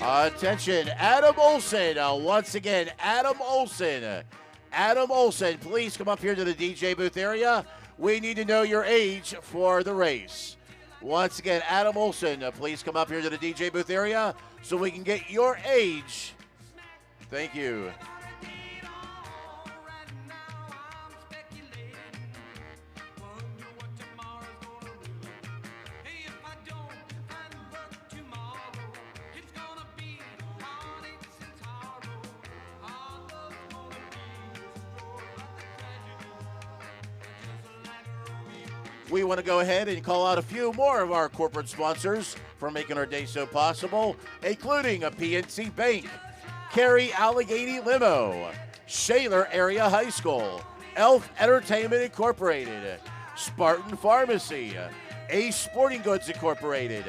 Attention, Adam Olson. Once again, Adam Olson. Adam Olson, please come up here to the DJ booth area. We need to know your age for the race. Once again, Adam Olson, please come up here to the DJ booth area so we can get your age. Thank you. We want to go ahead and call out a few more of our corporate sponsors for making our day so possible, including a PNC Bank, Cary Allegheny Limo, Shaler Area High School, Elf Entertainment Incorporated, Spartan Pharmacy, Ace Sporting Goods Incorporated,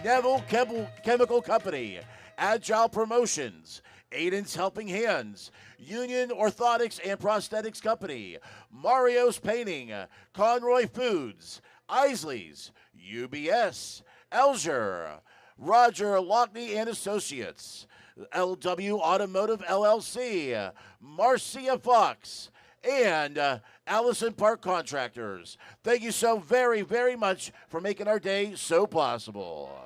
Neville Chemical Company, Agile Promotions, Aiden's Helping Hands, Union Orthotics and Prosthetics Company, Mario's Painting, Conroy Foods, Isley's, UBS, Elger, Roger Lockney and Associates, LW Automotive LLC, Marcia Fox, and Allison Park Contractors. Thank you so very, very much for making our day so possible.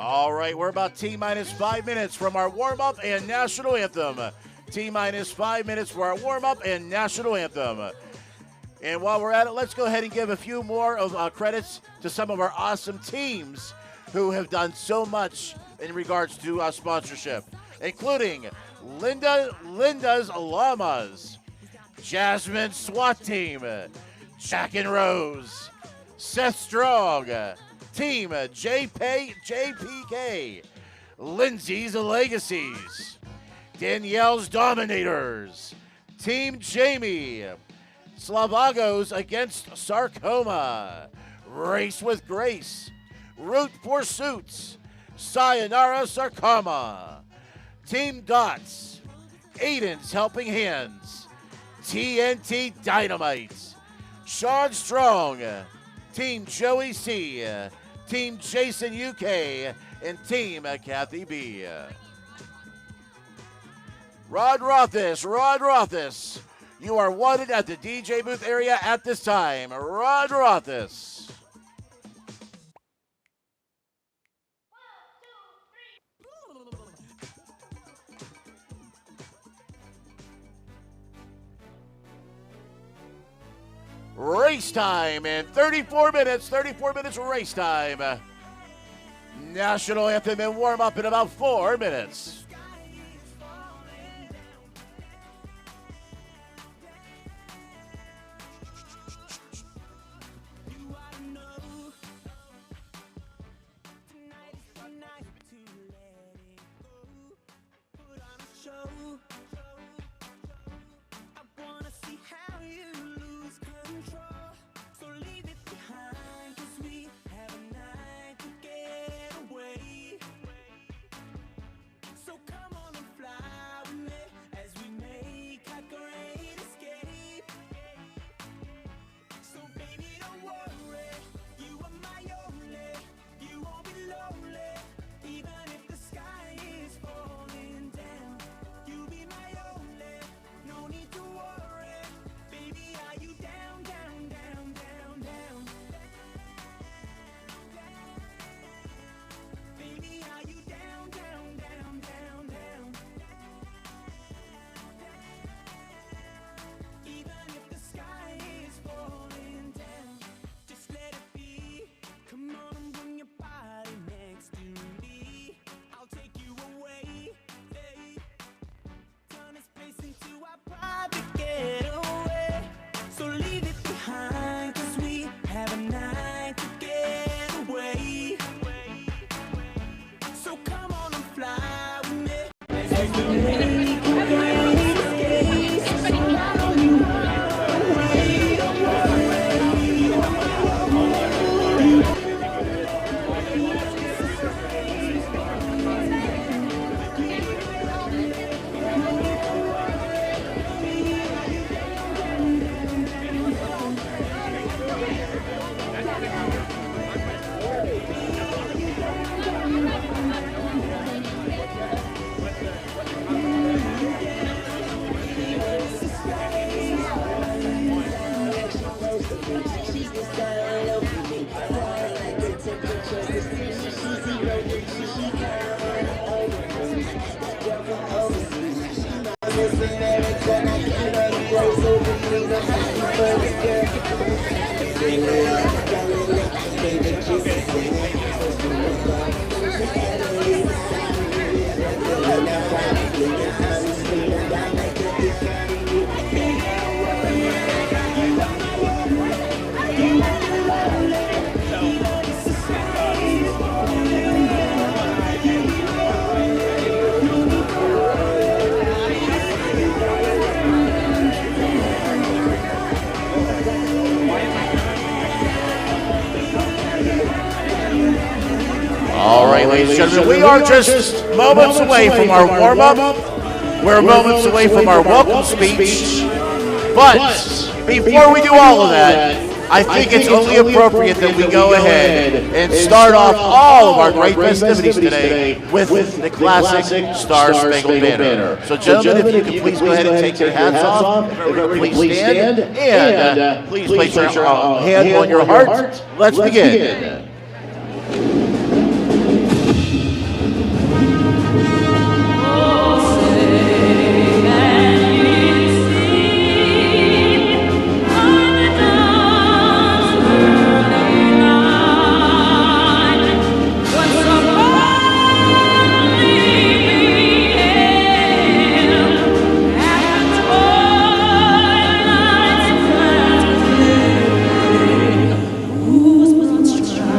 All right, we're about T-minus 5 minutes from our warm-up and national anthem. T-minus 5 minutes for our warm-up and national anthem. And while we're at it, let's go ahead and give a few more of credits to some of our awesome teams who have done so much in regards to sponsorship, including Linda's Llamas, Jasmine SWAT Team, Jack and Rose, Seth Strong, Team JPK, Lindsay's Legacies, Danielle's Dominators, Team Jamie, Slavagos against Sarcoma, Race with Grace, Root Pursuits, Sayonara Sarcoma, Team Dots, Aiden's Helping Hands, TNT Dynamite, Sean Strong, Team Joey C, Team Jason UK, and Team Kathy B. Rod Rothis, you are wanted at the DJ booth area at this time. Rod Rothis. Race time in 34 minutes race time. National anthem and warm up in about 4 minutes. So leave it behind, 'cause we have a night to get away. All right, ladies and gentlemen, we are just moments away from our warm-up. We're moments away from our welcome speech. But before we do all of that, I think it's only appropriate that we go ahead and start off all of our great festivities today with the classic Star Spangled Banner. So, gentlemen, if you could please go ahead and take your hats off, please stand, and please place your hand on your heart. Let's begin. Who's once strong?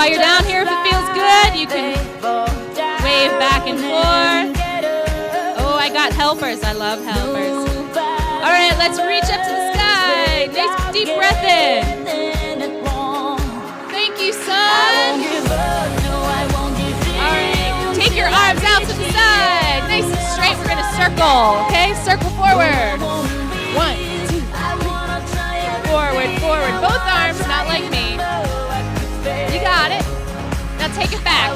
While you're down here, if it feels good, you can wave back and forth. Oh, I got helpers. I love helpers. All right, let's reach up to the sky. Nice deep breath in. Thank you, son. All right, take your arms out to the side. Nice and straight. We're going to circle, okay? Circle forward. 1, 2, 3. Forward, forward. Both arms, not like me. You got it. Now take it back.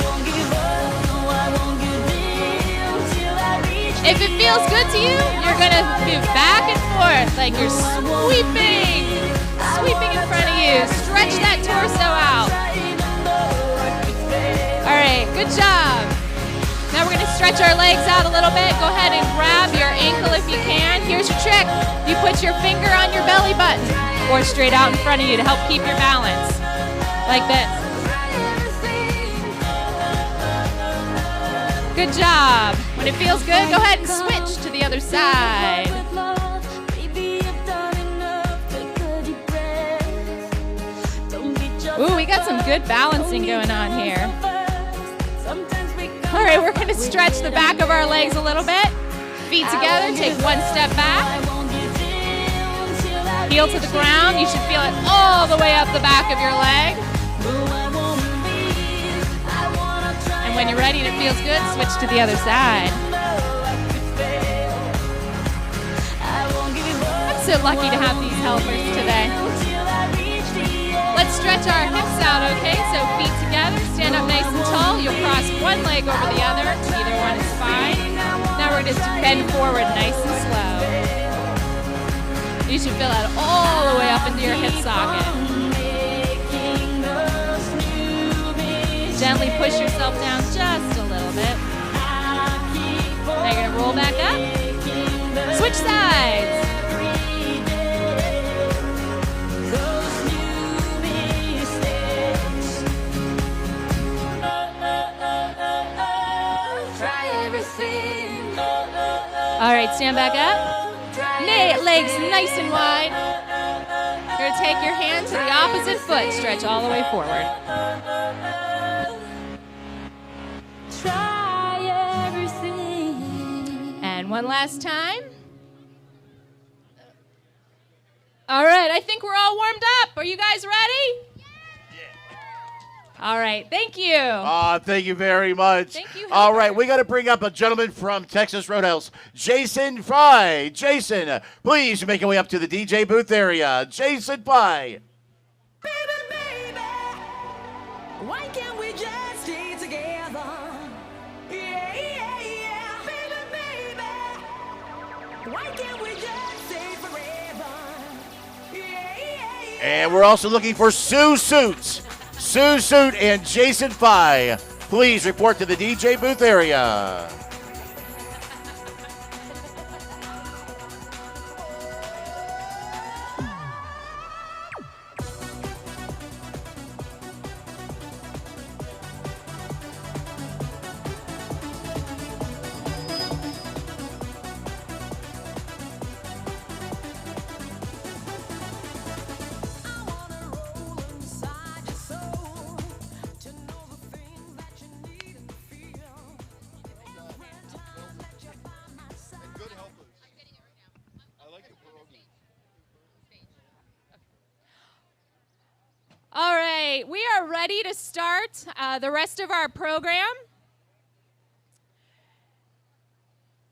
If it feels good to you, you're going to move back and forth like you're sweeping in front of you. Stretch that torso out. All right, good job. Now we're going to stretch our legs out a little bit. Go ahead and grab your ankle if you can. Here's your trick. You put your finger on your belly button or straight out in front of you to help keep your balance. Like this. Good job. When it feels good, go ahead and switch to the other side. Ooh, we got some good balancing going on here. All right, we're going to stretch the back of our legs a little bit. Feet together, take one step back. Heel to the ground. You should feel it all the way up the back of your leg. And when you're ready and it feels good, switch to the other side. I'm so lucky to have these helpers today. Let's stretch our hips out, okay? So feet together, stand up nice and tall. You'll cross one leg over the other. Either one is fine. Now we're just bend forward nice and slow. You should feel that all the way up into your hip socket. Gently push yourself down just a little bit. Now you're going to roll back up. Switch sides. All right, stand back up. Legs nice and wide. You're going to take your hand to the opposite foot. Stretch all the way forward. Try everything. And one last time. All right, I think we're all warmed up. Are you guys ready? All right, thank you. Thank you very much. Thank you. All right, we got to bring up a gentleman from Texas Roadhouse, Jason Fry. Jason, please make your way up to the DJ booth area. Jason Fry. Baby, baby, why can't we just stay together? Yeah, yeah, yeah. Baby, baby, why can't we just stay forever? Yeah, yeah, yeah. And we're also looking for Sue Suits. Sue Suit and Jason Fye, please report to the DJ booth area. All right, we are ready to start the rest of our program.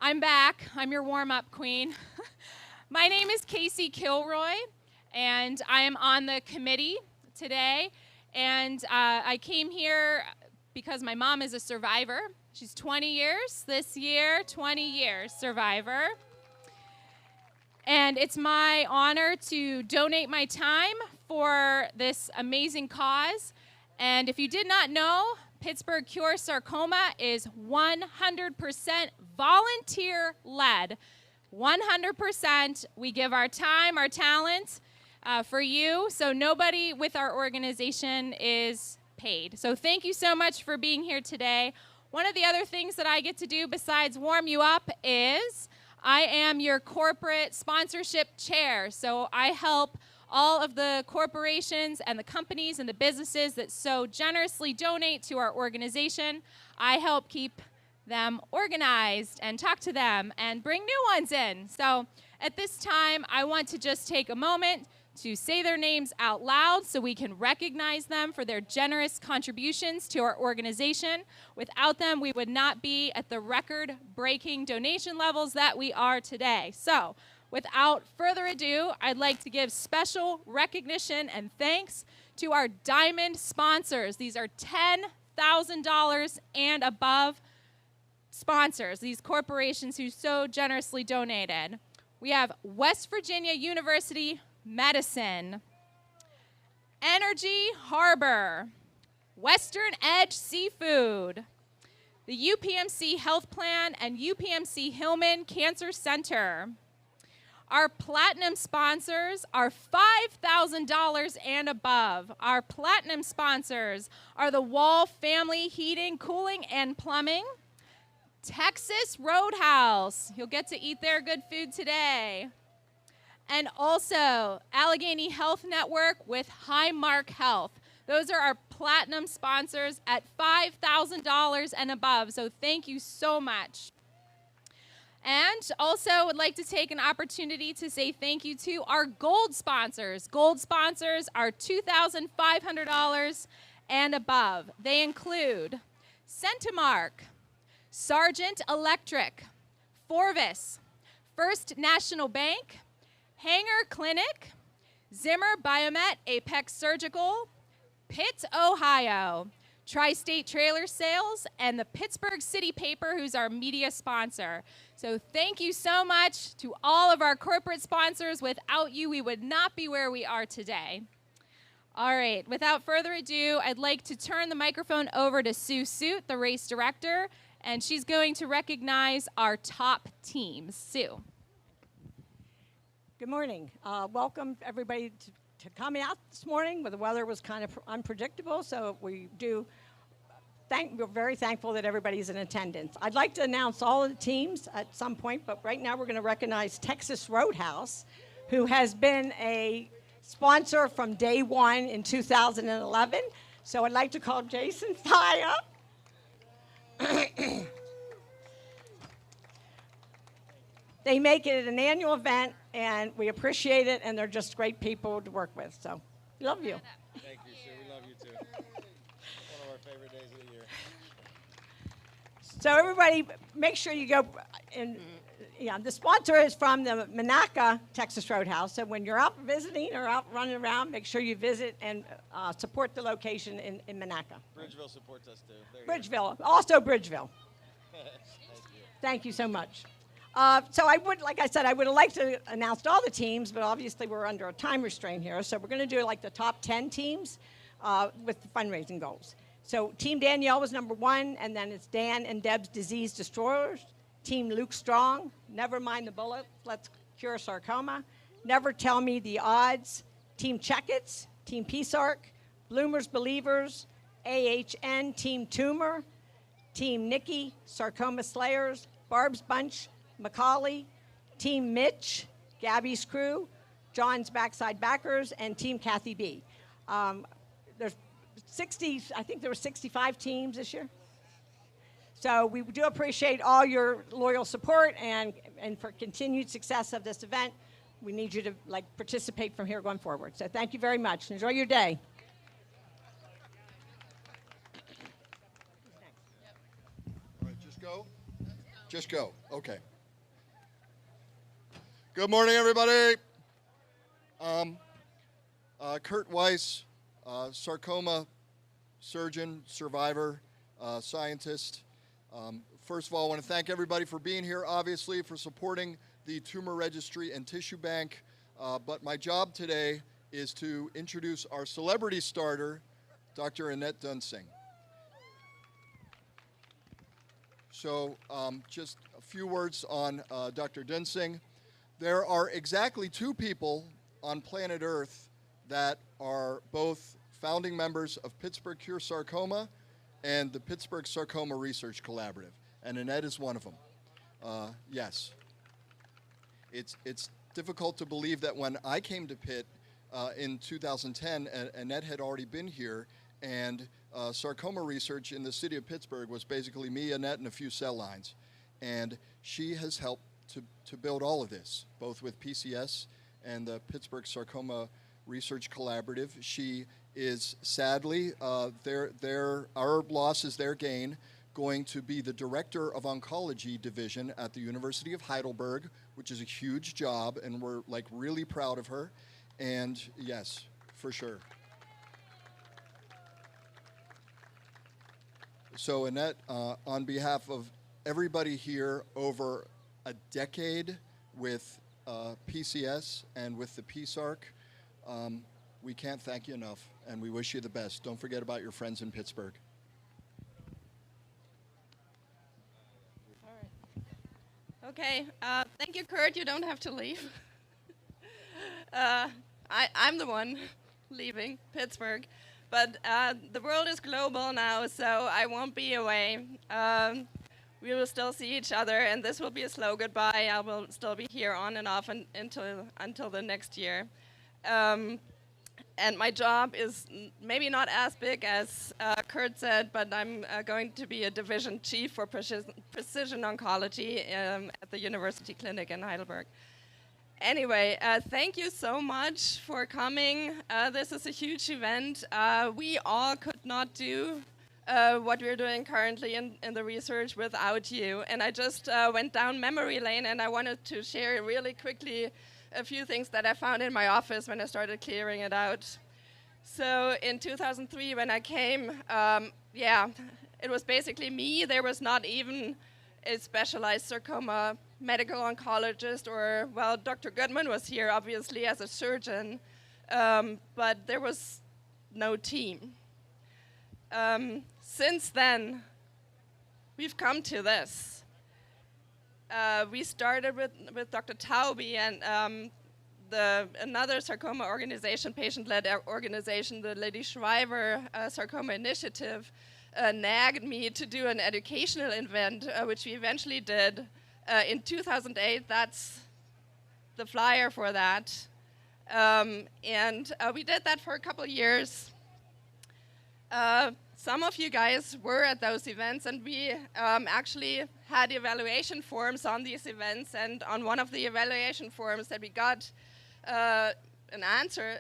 I'm back. I'm your warm-up queen. My name is Casey Kilroy, and I am on the committee today. And I came here because my mom is a survivor. She's 20 years this year, 20 years survivor. And it's my honor to donate my time for this amazing cause. And if you did not know, Pittsburgh Cure Sarcoma is 100% volunteer-led. 100%. We give our time, our talent for you, so nobody with our organization is paid. So thank you so much for being here today. One of the other things that I get to do besides warm you up is I am your corporate sponsorship chair. So I help all of the corporations and the companies and the businesses that so generously donate to our organization. I help keep them organized and talk to them and bring new ones in. So at this time, I want to just take a moment to say their names out loud so we can recognize them for their generous contributions to our organization. Without them, we would not be at the record-breaking donation levels that we are today. So, without further ado, I'd like to give special recognition and thanks to our diamond sponsors. These are $10,000 and above sponsors, these corporations who so generously donated. We have West Virginia University Medicine, Energy Harbor, Western Edge Seafood, the UPMC Health Plan, and UPMC Hillman Cancer Center. Our platinum sponsors are $5,000 and above. Our platinum sponsors are the Wall Family Heating, Cooling, and Plumbing, Texas Roadhouse. You'll get to eat their good food today. And also, Allegheny Health Network with Highmark Health. Those are our platinum sponsors at $5,000 and above, so thank you so much. And also would like to take an opportunity to say thank you to our gold sponsors. Gold sponsors are $2,500 and above. They include Centimark, Sargent Electric, Forvis, First National Bank, Hanger Clinic, Zimmer Biomet, Apex Surgical, Pitt, Ohio, Tri-State Trailer Sales, and the Pittsburgh City Paper, who's our media sponsor. So thank you so much to all of our corporate sponsors. Without you, we would not be where we are today. All right, without further ado, I'd like to turn the microphone over to Sue Suit, the race director, and she's going to recognize our top teams. Sue. Good morning. Welcome everybody to coming out this morning. But the weather was kind of unpredictable, so we're very thankful that everybody's in attendance. I'd like to announce all of the teams at some point, but right now we're going to recognize Texas Roadhouse, who has been a sponsor from day one in 2011. So I'd like to call Jason Thigh up. They make it an annual event, and we appreciate it, and they're just great people to work with. So, love you. Thank you, Sue. We love you, too. One of our favorite days of the year. So, everybody, make sure you go. And the sponsor is from the Monaca Texas Roadhouse. So, when you're out visiting or out running around, make sure you visit and support the location in Monaca. Bridgeville supports us, too. Bridgeville. Also, Bridgeville. Thank you so much. So I would, like I said, I would have liked to announce all the teams, but obviously we're under a time restraint here. So we're going to do like the top 10 teams with the fundraising goals. So Team Danielle was number 1, and then it's Dan and Deb's Disease Destroyers. Team Luke Strong, Never Mind the Bullet, Let's Cure Sarcoma. Never Tell Me the Odds. Team Checkits, Team Peace Arc, Bloomers Believers, AHN, Team Tumor, Team Nikki, Sarcoma Slayers, Barb's Bunch, Macaulay, Team Mitch, Gabby's Crew, John's Backside Backers, and Team Kathy B. There's 60, I think there were 65 teams this year. So we do appreciate all your loyal support, and for continued success of this event, we need you to participate from here going forward. So thank you very much. Enjoy your day. All right, just go? Just go. Okay. Good morning, everybody. Kurt Weiss, sarcoma surgeon, survivor, scientist. First of all, I want to thank everybody for being here, obviously, for supporting the Tumor Registry and Tissue Bank. But my job today is to introduce our celebrity starter, Dr. Annette Dunsing. So just a few words on Dr. Dunsing. There are exactly 2 people on planet Earth that are both founding members of Pittsburgh Cure Sarcoma and the Pittsburgh Sarcoma Research Collaborative, and Annette is one of them. Yes. It's difficult to believe that when I came to Pitt in 2010, Annette had already been here, and sarcoma research in the city of Pittsburgh was basically me, Annette, and a few cell lines. And she has helped to build all of this, both with PCS and the Pittsburgh Sarcoma Research Collaborative. She is sadly, our loss is their gain, going to be the director of oncology division at the University of Heidelberg, which is a huge job, and we're like really proud of her. And yes, for sure. So Annette, on behalf of everybody here over a decade with PCS and with the PSARC, we can't thank you enough, and we wish you the best. Don't forget about your friends in Pittsburgh. Okay, thank you, Kurt. You don't have to leave. I'm the one leaving Pittsburgh, but the world is global now, so I won't be away. We will still see each other, and this will be a slow goodbye. I will still be here on and off until the next year. And my job is maybe not as big as Kurt said, but I'm going to be a division chief for precision oncology at the University Clinic in Heidelberg. Anyway, thank you so much for coming. This is a huge event. We all could not do what we're doing currently in the research without you. And I just went down memory lane, and I wanted to share really quickly a few things that I found in my office when I started clearing it out. So in 2003, when I came, it was basically me. There was not even a specialized sarcoma medical oncologist, or, well, Dr. Goodman was here, obviously, as a surgeon, but there was no team. Since then, we've come to this. We started with Dr. Taube and another sarcoma organization, patient-led organization, the Lady Shriver Sarcoma Initiative, nagged me to do an educational event, which we eventually did in 2008. That's the flyer for that. And we did that for a couple of years. Some of you guys were at those events, and we actually had evaluation forms on these events, and on one of the evaluation forms that we got an answer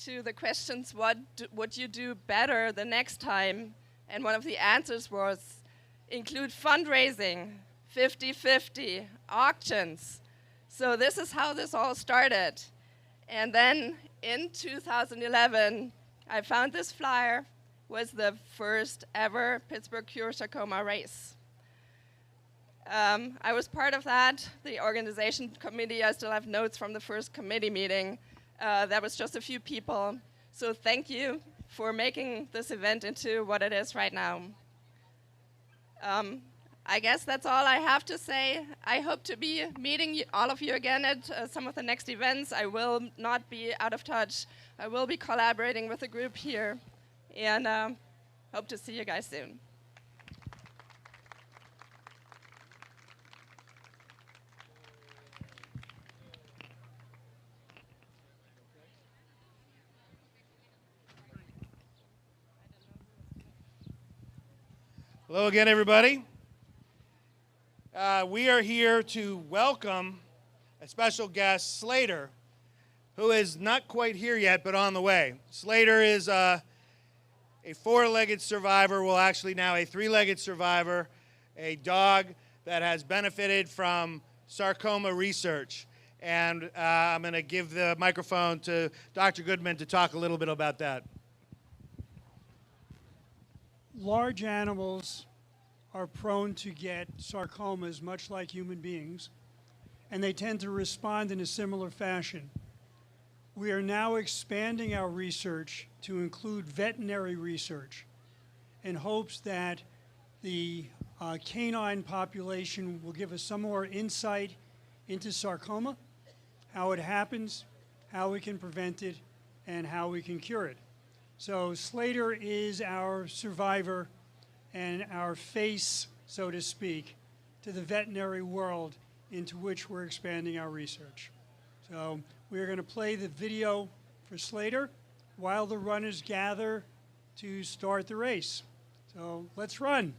to the questions, what would you do better the next time? And one of the answers was include fundraising, 50-50, auctions. So this is how this all started. And then in 2011, I found this flyer. Was the first ever Pittsburgh Cure Sarcoma race. I was part of that, the organization committee. I still have notes from the first committee meeting. That was just a few people. So thank you for making this event into what it is right now. I guess that's all I have to say. I hope to be meeting all of you again at some of the next events. I will not be out of touch. I will be collaborating with the group here. And hope to see you guys soon. Hello again, everybody. We are here to welcome a special guest, Slater, who is not quite here yet, but on the way. Slater is a four-legged survivor, well, actually now a three-legged survivor, a dog that has benefited from sarcoma research. And I'm going to give the microphone to Dr. Goodman to talk a little bit about that. Large animals are prone to get sarcomas, much like human beings, and they tend to respond in a similar fashion. We are now expanding our research to include veterinary research in hopes that the canine population will give us some more insight into sarcoma, how it happens, how we can prevent it, and how we can cure it. So Slater is our survivor and our face, so to speak, to the veterinary world into which we're expanding our research. So we're going to play the video for Slater while the runners gather to start the race. So let's run.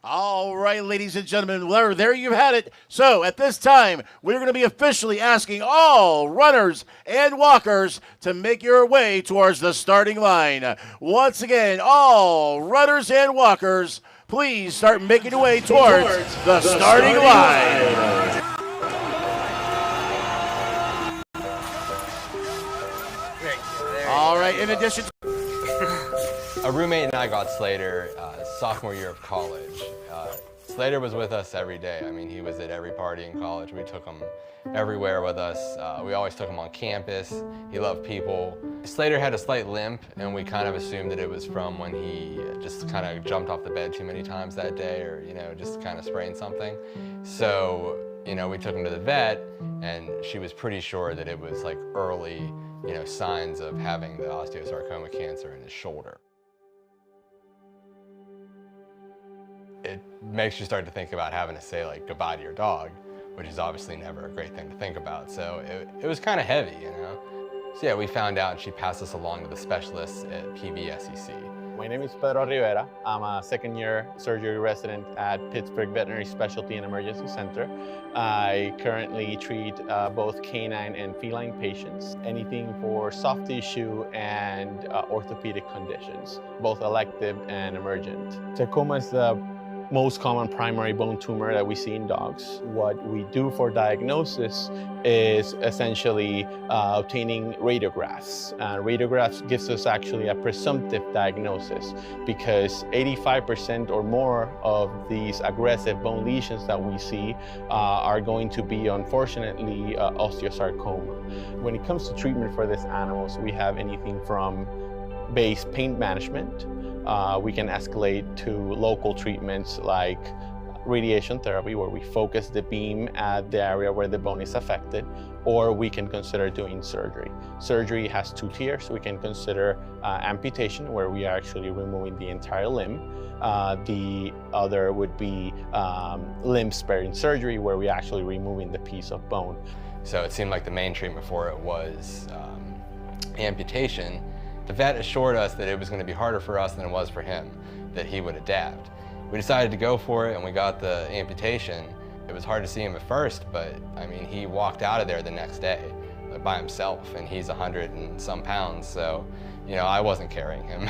All right, ladies and gentlemen, well, there you've had it. So at this time, we're going to be officially asking all runners and walkers to make your way towards the starting line. Once again, all runners and walkers, please start making your way towards the starting line. All right, in addition to a roommate and I got Slater sophomore year of college. Slater was with us every day. I mean, he was at every party in college. We took him everywhere with us. We always took him on campus. He loved people. Slater had a slight limp, and we kind of assumed that it was from when he just kind of jumped off the bed too many times that day, or, you know, just kind of sprained something. So, you know, we took him to the vet, and she was pretty sure that it was like early, you know, signs of having the osteosarcoma cancer in his shoulder. It makes you start to think about having to say like goodbye to your dog, which is obviously never a great thing to think about. So it was kind of heavy, you know. So yeah, we found out, she passed us along to the specialists at PVSEC. My name is Pedro Rivera. I'm a second-year surgery resident at Pittsburgh Veterinary Specialty and Emergency Center. I currently treat both canine and feline patients, anything for soft tissue and orthopedic conditions, both elective and emergent. Sarcoma is the most common primary bone tumor that we see in dogs. What we do for diagnosis is essentially obtaining radiographs. Radiographs gives us actually a presumptive diagnosis because 85% or more of these aggressive bone lesions that we see are going to be, unfortunately, osteosarcoma. When it comes to treatment for these animals, we have anything from base pain management. We can escalate to local treatments like radiation therapy, where we focus the beam at the area where the bone is affected, or we can consider doing surgery. Surgery has two tiers. We can consider amputation, where we are actually removing the entire limb. The other would be limb-sparing surgery, where we're actually removing the piece of bone. So it seemed like the main treatment for it was amputation. The vet assured us that it was going to be harder for us than it was for him, that he would adapt. We decided to go for it, and we got the amputation. It was hard to see him at first, but I mean, he walked out of there the next day by himself, and he's 100 and some pounds, so, you know, I wasn't carrying him.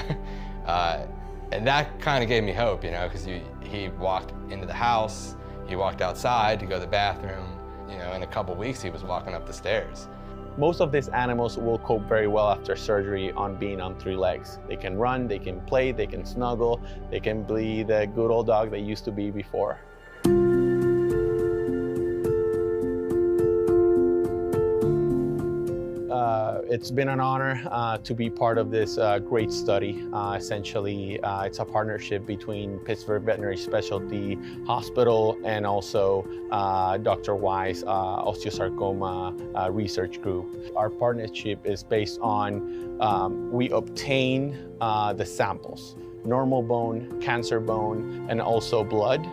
And that kind of gave me hope, you know, because he walked into the house, he walked outside to go to the bathroom. You know, in a couple weeks, he was walking up the stairs. Most of these animals will cope very well after surgery on being on 3 legs. They can run, they can play, they can snuggle, they can be the good old dog they used to be before. It's been an honor to be part of this great study. Essentially, it's a partnership between Pittsburgh Veterinary Specialty Hospital and also Dr. Wise Osteosarcoma Research Group. Our partnership is based on we obtain the samples, normal bone, cancer bone, and also blood.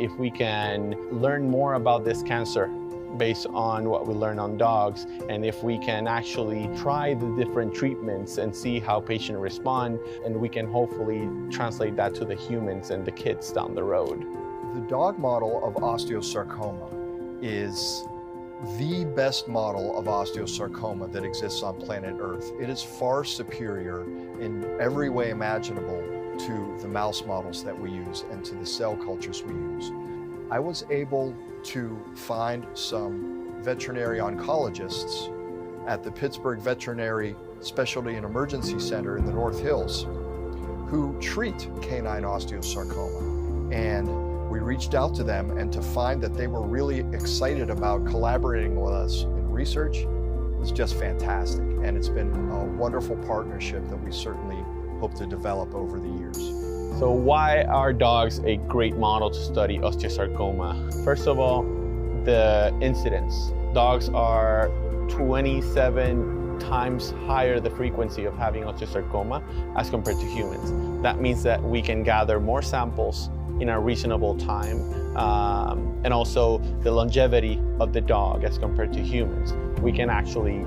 If we can learn more about this cancer based on what we learn on dogs, and if we can actually try the different treatments and see how patients respond, and we can hopefully translate that to the humans and the kids down the road. The dog model of osteosarcoma is the best model of osteosarcoma that exists on planet Earth. It is far superior in every way imaginable to the mouse models that we use and to the cell cultures we use. I was able to find some veterinary oncologists at the Pittsburgh Veterinary Specialty and Emergency Center in the North Hills who treat canine osteosarcoma. And we reached out to them, and to find that they were really excited about collaborating with us in research was just fantastic. And it's been a wonderful partnership that we certainly hope to develop over the years. So why are dogs a great model to study osteosarcoma? First of all, the incidence. Dogs are 27 times higher the frequency of having osteosarcoma as compared to humans. That means that we can gather more samples in a reasonable time, and also the longevity of the dog as compared to humans. We can actually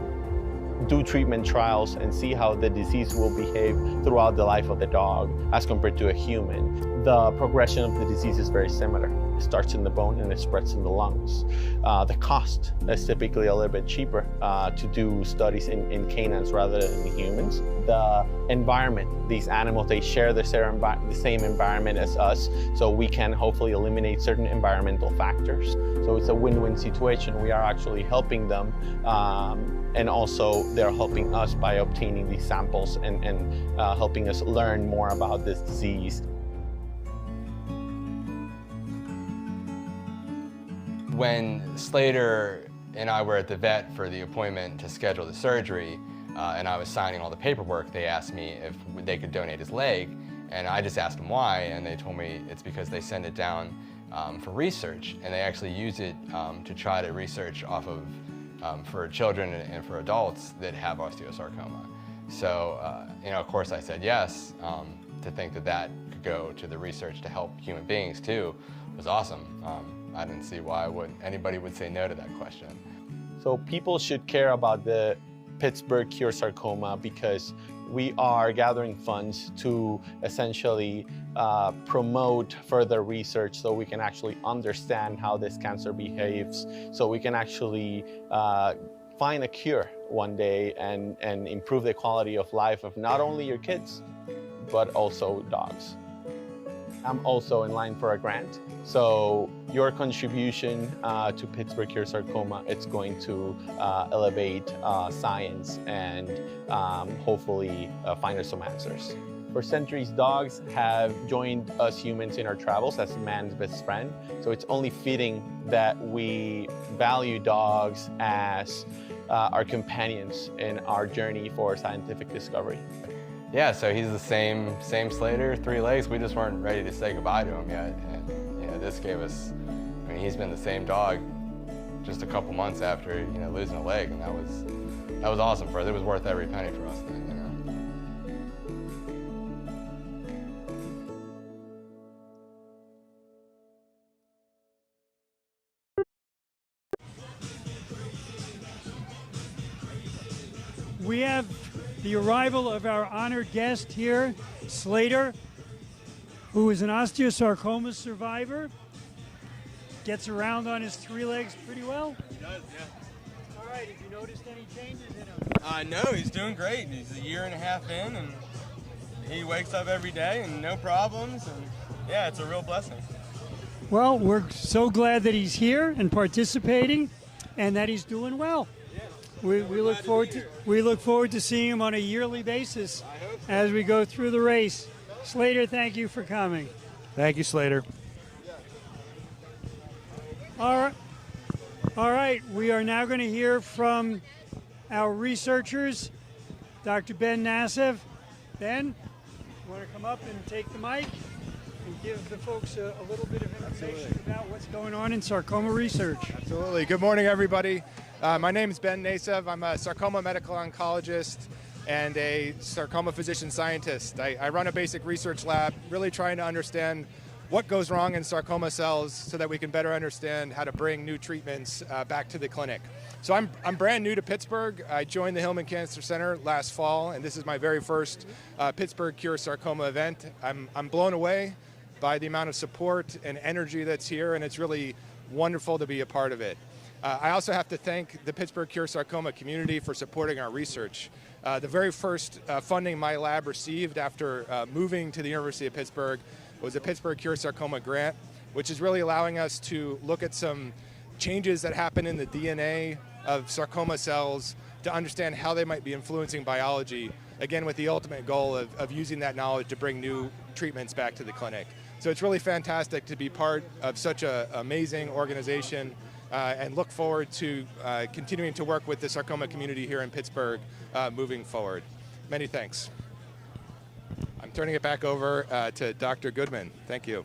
do treatment trials and see how the disease will behave throughout the life of the dog as compared to a human. The progression of the disease is very similar. It starts in the bone and it spreads in the lungs. The cost is typically a little bit cheaper to do studies in canines rather than in humans. The environment, these animals, they share the same environment as us, so we can hopefully eliminate certain environmental factors. So it's a win-win situation. We are actually helping them, and also they're helping us by obtaining these samples and helping us learn more about this disease. When Slater and I were at the vet for the appointment to schedule the surgery, and I was signing all the paperwork, they asked me if they could donate his leg, and I just asked them why, and they told me it's because they send it down for research, and they actually use it to try to research off of for children and for adults that have osteosarcoma. So, you know, of course I said yes. To think that that could go to the research to help human beings too was awesome. I didn't see why anybody would say no to that question. So people should care about the Pittsburgh Cure Sarcoma because we are gathering funds to essentially promote further research so we can actually understand how this cancer behaves, so we can actually find a cure one day and improve the quality of life of not only your kids, but also dogs. I'm also in line for a grant. So your contribution to Pittsburgh Cure Sarcoma, it's going to elevate science and hopefully find us some answers. For centuries, dogs have joined us humans in our travels as man's best friend. So it's only fitting that we value dogs as our companions in our journey for scientific discovery. Yeah, so he's the same Slater, 3 legs. We just weren't ready to say goodbye to him yet. And you know, this gave us, I mean, he's been the same dog just a couple months after, you know, losing a leg, and that was awesome for us. It was worth every penny for us then, you know. We have the arrival of our honored guest here, Slater, who is an osteosarcoma survivor. Gets around on his 3 legs pretty well. He does, yeah. All right, have you noticed any changes in him? No, he's doing great. He's a 1.5 years in, and he wakes up every day and no problems, and yeah, it's a real blessing. Well, we're so glad that he's here and participating and that he's doing well. We look forward to seeing him on a yearly basis as we go through the race. Slater, thank you for coming. Thank you, Slater. All right. We are now going to hear from our researchers, Dr. Ben Nassif. Ben, you want to come up and take the mic and give the folks a little bit of information about what's going on in sarcoma research? Absolutely. Good morning, everybody. My name is Ben Nassif. I'm a sarcoma medical oncologist and a sarcoma physician scientist. I run a basic research lab, really trying to understand what goes wrong in sarcoma cells so that we can better understand how to bring new treatments back to the clinic. So I'm brand new to Pittsburgh. I joined the Hillman Cancer Center last fall, and this is my very first Pittsburgh Cure Sarcoma event. I'm blown away by the amount of support and energy that's here, and it's really wonderful to be a part of it. I also have to thank the Pittsburgh Cure Sarcoma community for supporting our research. The very first funding my lab received after moving to the University of Pittsburgh was a Pittsburgh Cure Sarcoma grant, which is really allowing us to look at some changes that happen in the DNA of sarcoma cells to understand how they might be influencing biology, again with the ultimate goal of using that knowledge to bring new treatments back to the clinic. So it's really fantastic to be part of such an amazing organization. And look forward to continuing to work with the sarcoma community here in Pittsburgh moving forward. Many thanks. I'm turning it back over to Dr. Goodman. Thank you.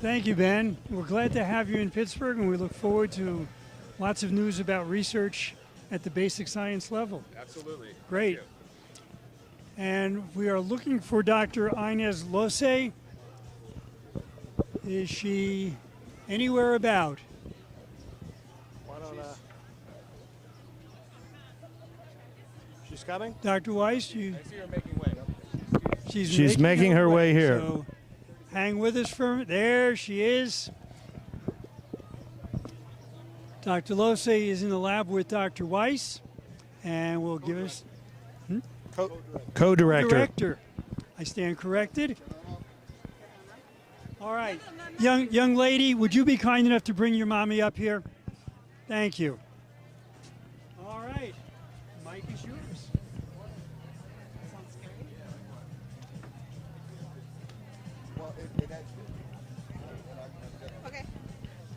Thank you, Ben. We're glad to have you in Pittsburgh, and we look forward to lots of news about research at the basic science level. Absolutely. Great. And we are looking for Dr. Inez Lose. Is she anywhere about? She's coming? Dr. Weiss, I see her making way. She's making her way here. So hang with us for a minute. There she is. Dr. Lose is in the lab with Dr. Weiss, and will give us Co-director. Director. I stand corrected. All right. Young lady, would you be kind enough to bring your mommy up here? Thank you. All right. The mic is yours.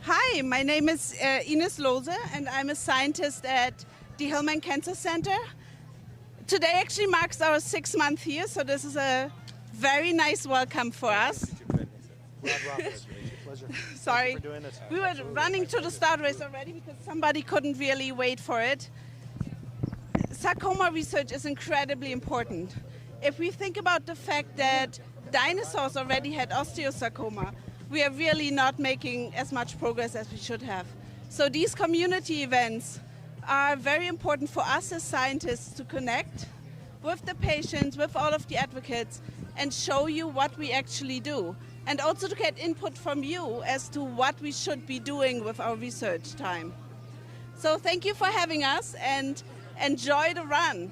Hi, my name is Ines Lose, and I'm a scientist at the Hillman Cancer Center. Today actually marks our 6th month here, so this is a very nice welcome for us. Sorry, we were running to the start race already because somebody couldn't really wait for it. Sarcoma research is incredibly important. If we think about the fact that dinosaurs already had osteosarcoma, we are really not making as much progress as we should have. So these community events are very important for us as scientists to connect with the patients, with all of the advocates, and show you what we actually do. And also to get input from you as to what we should be doing with our research time. So thank you for having us and enjoy the run.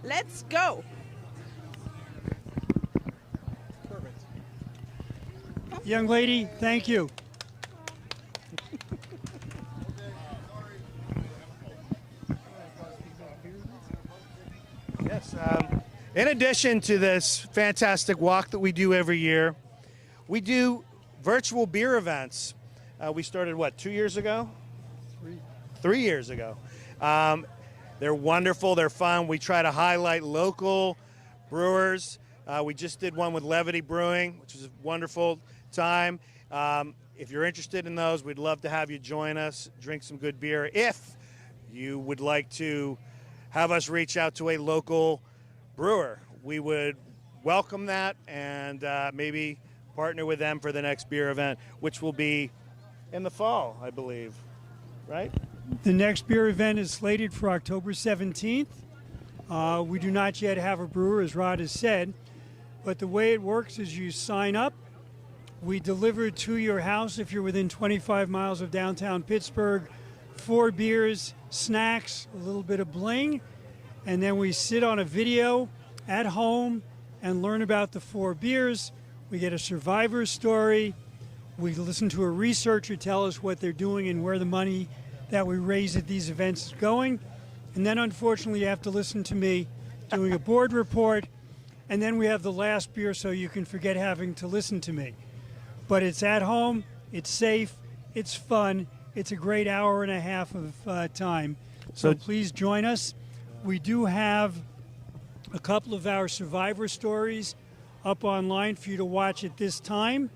Let's go. Young lady, thank you. Yes. In addition to this fantastic walk that we do every year, we do virtual beer events. We started, what, 2 years ago? 3 years ago. They're wonderful. They're fun. We try to highlight local brewers. We just did one with Levity Brewing, which was a wonderful time. If you're interested in those, we'd love to have you join us, drink some good beer. If you would like to have us reach out to a local brewer, we would welcome that and maybe partner with them for the next beer event, which will be in the fall, I believe, right? The next beer event is slated for October 17th. We do not yet have a brewer, as Rod has said, but the way it works is you sign up. We deliver to your house if you're within 25 miles of downtown Pittsburgh, 4 beers, snacks, a little bit of bling, and then we sit on a video at home and learn about the 4 beers. We get a survivor story. We listen to a researcher tell us what they're doing and where the money that we raise at these events is going. And then unfortunately you have to listen to me doing a board report. And then we have the last beer so you can forget having to listen to me. But it's at home, it's safe, it's fun, it's a great hour and a half of time. So please join us. We do have a couple of our survivor stories up online for you to watch at this time.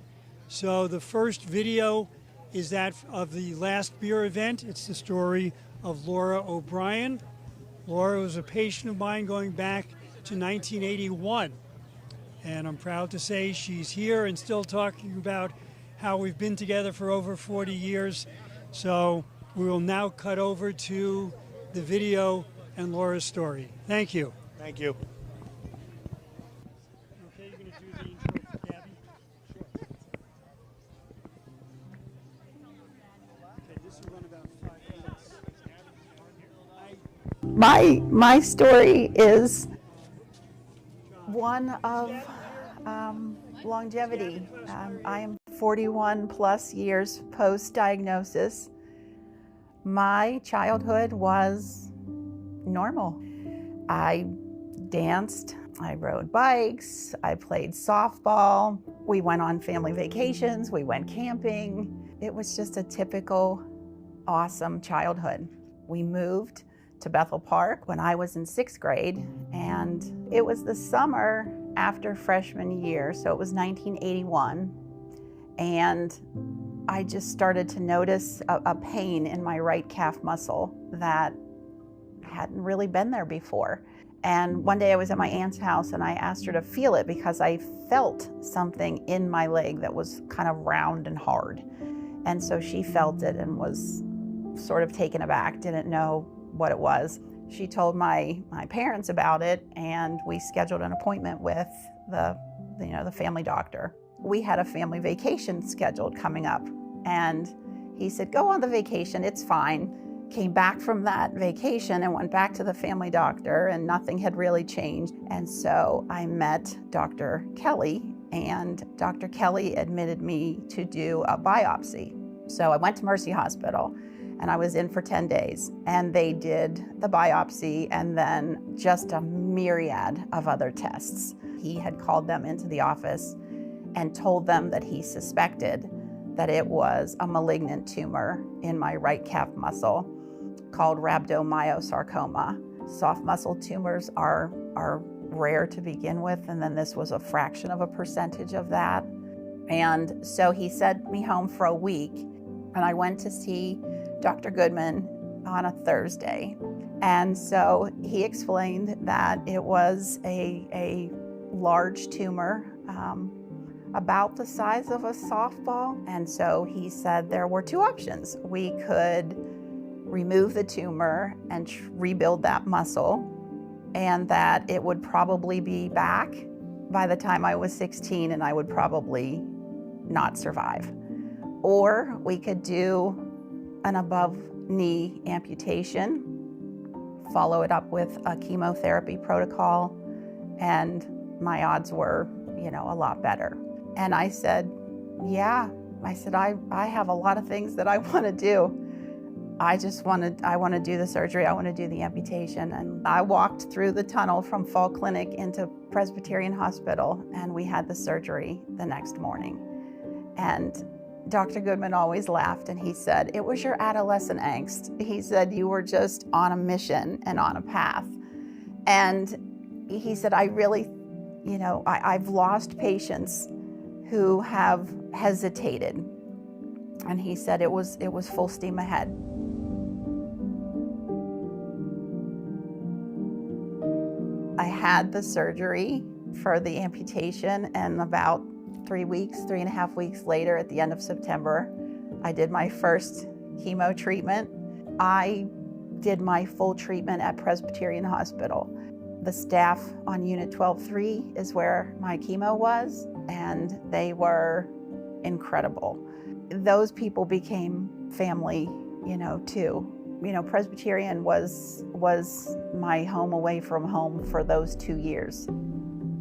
So the first video is that of the last beer event. It's the story of Laura O'Brien. Laura was a patient of mine going back to 1981. And I'm proud to say she's here and still talking about how we've been together for over 40 years. So we will now cut over to the video and Laura's story. Thank you. Thank you. Okay, you're going to do the intro for Gabby? Sure. Okay, this will run about 5 minutes. My story is one of longevity. I am 41 plus years post-diagnosis. My childhood was normal. I danced, I rode bikes, I played softball, we went on family vacations, we went camping. It was just a typical, awesome childhood. We moved to Bethel Park when I was in 6th grade, and it was the summer after freshman year, so it was 1981, and I just started to notice a pain in my right calf muscle that hadn't really been there before. And one day I was at my aunt's house and I asked her to feel it because I felt something in my leg that was kind of round and hard. And so she felt it and was sort of taken aback, didn't know what it was. She told my parents about it, and we scheduled an appointment with the family doctor. We had a family vacation scheduled coming up, and he said, go on the vacation, it's fine. Came back from that vacation and went back to the family doctor, and nothing had really changed. And so I met Dr. Kelly, and Dr. Kelly admitted me to do a biopsy. So I went to Mercy Hospital, and I was in for 10 days, and they did the biopsy and then just a myriad of other tests. He had called them into the office and told them that he suspected that it was a malignant tumor in my right calf muscle called rhabdomyosarcoma. Soft muscle tumors are rare to begin with, and then this was a fraction of a percentage of that. And so he sent me home for a week, and I went to see Dr. Goodman on a Thursday. And so he explained that it was a large tumor, about the size of a softball. And so he said there were two options. We could remove the tumor and rebuild that muscle, and that it would probably be back by the time I was 16 and I would probably not survive. Or we could do an above-knee amputation, follow it up with a chemotherapy protocol, and my odds were, a lot better. And I said, yeah. I said, I have a lot of things that I want to do. I want to do the surgery. I want to do the amputation. And I walked through the tunnel from Fall Clinic into Presbyterian Hospital, and we had the surgery the next morning. And Dr. Goodman always laughed, and he said, it was your adolescent angst. He said, you were just on a mission and on a path. And he said, I really, I've lost patients who have hesitated. And he said it was full steam ahead. I had the surgery for the amputation, and about 3.5 weeks later, at the end of September, I did my first chemo treatment. I did my full treatment at Presbyterian Hospital. The staff on Unit 12-3 is where my chemo was, and they were incredible. Those people became family, too. Presbyterian was my home away from home for those 2 years.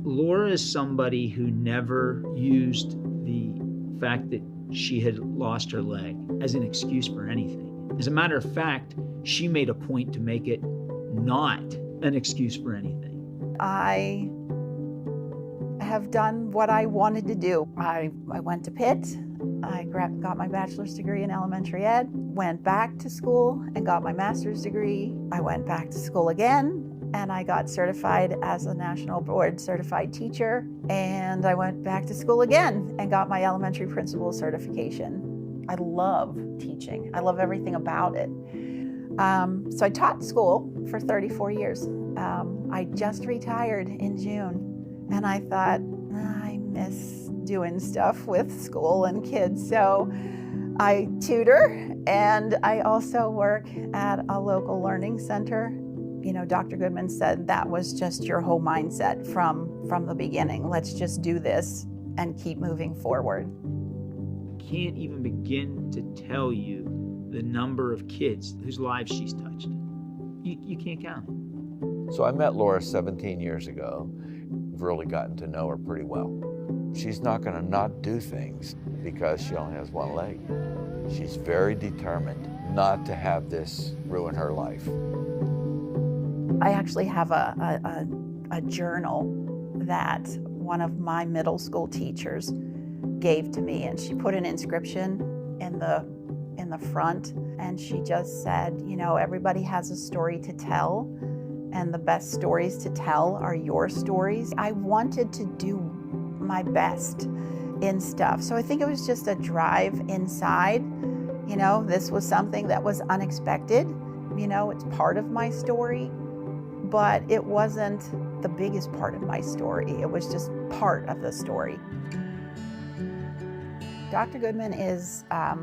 Laura is somebody who never used the fact that she had lost her leg as an excuse for anything. As a matter of fact, she made a point to make it not an excuse for anything. I have done what I wanted to do. I went to Pitt. I got my bachelor's degree in elementary ed, went back to school and got my master's degree. I went back to school again, and I got certified as a national board certified teacher. And I went back to school again and got my elementary principal certification. I love teaching. I love everything about it. So I taught school for 34 years. I just retired in June, and I thought, I miss doing stuff with school and kids. So I tutor, and I also work at a local learning center. Dr. Goodman said that was just your whole mindset from the beginning. Let's just do this and keep moving forward. Can't even begin to tell you the number of kids whose lives she's touched. You can't count it. So I met Laura 17 years ago. I've really gotten to know her pretty well. She's not going to not do things because she only has one leg. She's very determined not to have this ruin her life. I actually have a journal that one of my middle school teachers gave to me, and she put an inscription in the front, and she just said, everybody has a story to tell, and the best stories to tell are your stories. I wanted to do my best in stuff, so I think it was just a drive inside. This was something that was unexpected, You know, it's part of my story, but it wasn't the biggest part of my story. It was just part of the story. Dr. Goodman is, I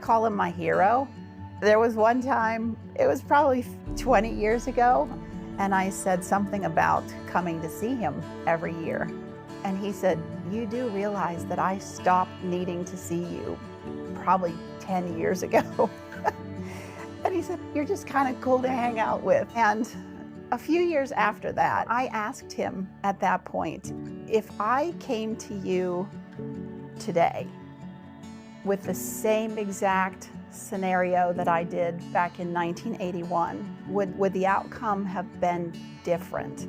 call him my hero. There was one time, it was probably 20 years ago, and I said something about coming to see him every year. And he said, "You do realize that I stopped needing to see you probably 10 years ago." And he said, "You're just kind of cool to hang out with." And a few years after that, I asked him at that point, if I came to you today with the same exact scenario that I did back in 1981, would the outcome have been different?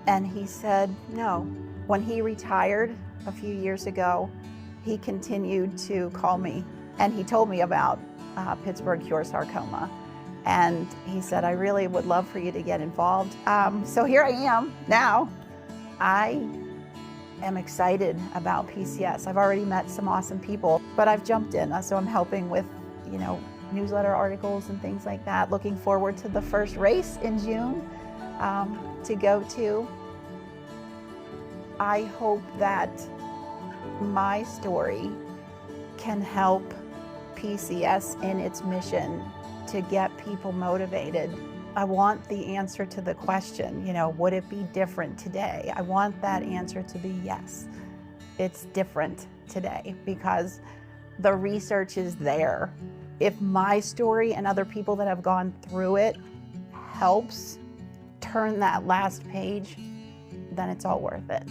And he said, no. When he retired a few years ago, he continued to call me, and he told me about Pittsburgh Cure Sarcoma. And he said, "I really would love for you to get involved." So here I am now. I am excited about PCS. I've already met some awesome people, but I've jumped in. So I'm helping with, you know, newsletter articles and things like that. Looking forward to the first race in June to go to. I hope that my story can help PCS in its mission to get people motivated. I want the answer to the question, you know, would it be different today? I want that answer to be yes. It's different today because the research is there. If my story and other people that have gone through it helps turn that last page, then it's all worth it.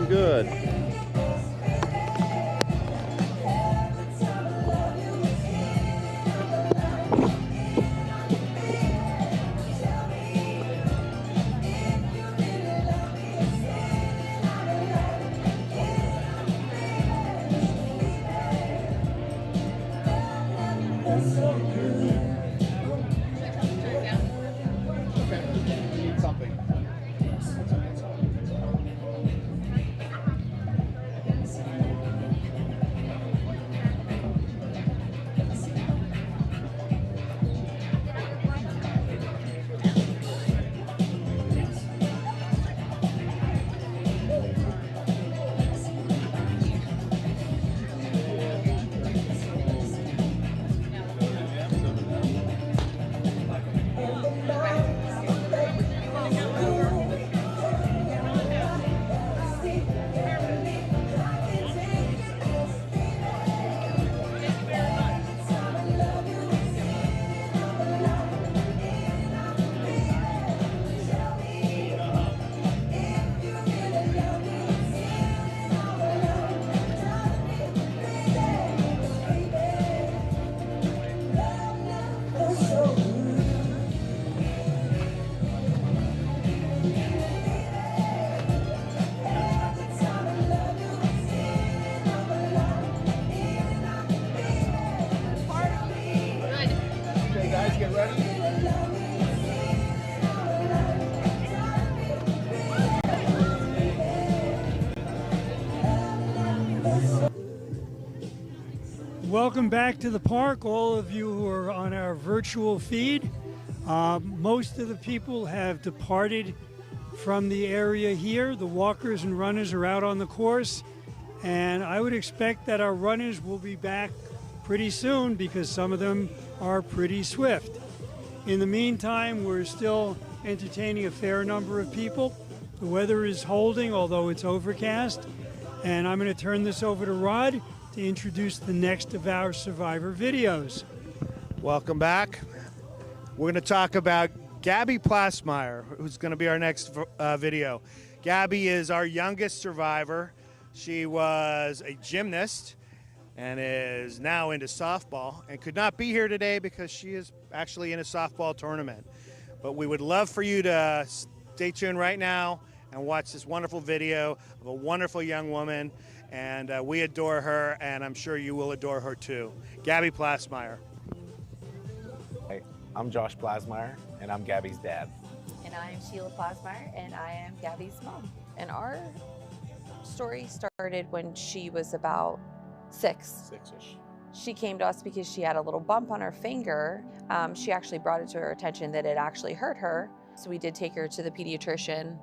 Good. Welcome back to the park, all of you who are on our virtual feed. Most of the people have departed from the area here. The walkers and runners are out on the course, and I would expect that our runners will be back pretty soon because some of them are pretty swift. In the meantime, we're still entertaining a fair number of people. The weather is holding, although it's overcast, and I'm going to turn this over to Rod, to introduce the next of our Survivor videos. Welcome back. We're going to talk about Gabby Plasmeyer, who's going to be our next video. Gabby is our youngest survivor. She was a gymnast and is now into softball and could not be here today because she is actually in a softball tournament. But we would love for you to stay tuned right now and watch this wonderful video of a wonderful young woman. And we adore her, and I'm sure you will adore her too. Gabby Plasmeyer. Hey, I'm Josh Plasmeyer, and I'm Gabby's dad. And I am Sheila Plasmeyer, and I am Gabby's mom. And our story started when she was about 6. 6-ish. She came to us because she had a little bump on her finger. She actually brought it to her attention that it actually hurt her. So we did take her to the pediatrician,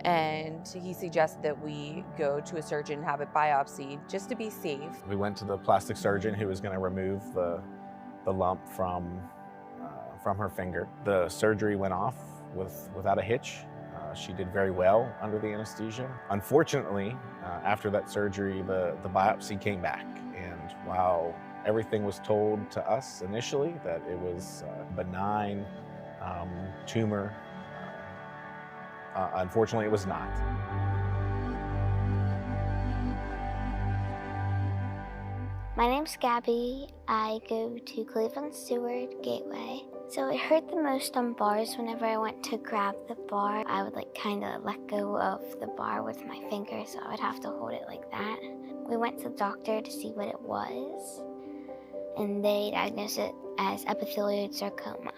and he suggested that we go to a surgeon and have it biopsied just to be safe. We went to the plastic surgeon who was going to remove the lump from her finger. The surgery went off without a hitch. She did very well under the anesthesia. Unfortunately, after that surgery, the biopsy came back. And while everything was told to us initially that it was a benign tumor, unfortunately it was not. My name's Gabby. I go to Cleveland Stewart Gateway. So it hurt the most on bars. Whenever I went to grab the bar, I would kind of let go of the bar with my finger, so I would have to hold it like that. We went to the doctor to see what it was, and they diagnosed it as epithelioid sarcoma.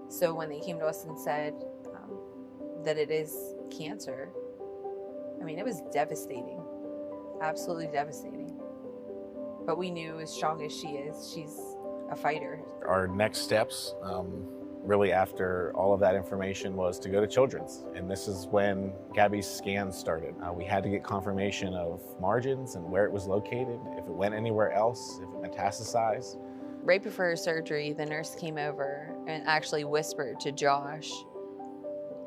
So when they came to us and said that it is cancer, I mean, it was devastating, absolutely devastating. But we knew as strong as she is, she's a fighter. Our next steps, really after all of that information, was to go to Children's. And this is when Gabby's scans started. We had to get confirmation of margins and where it was located, if it went anywhere else, if it metastasized. Right before her surgery, the nurse came over and actually whispered to Josh,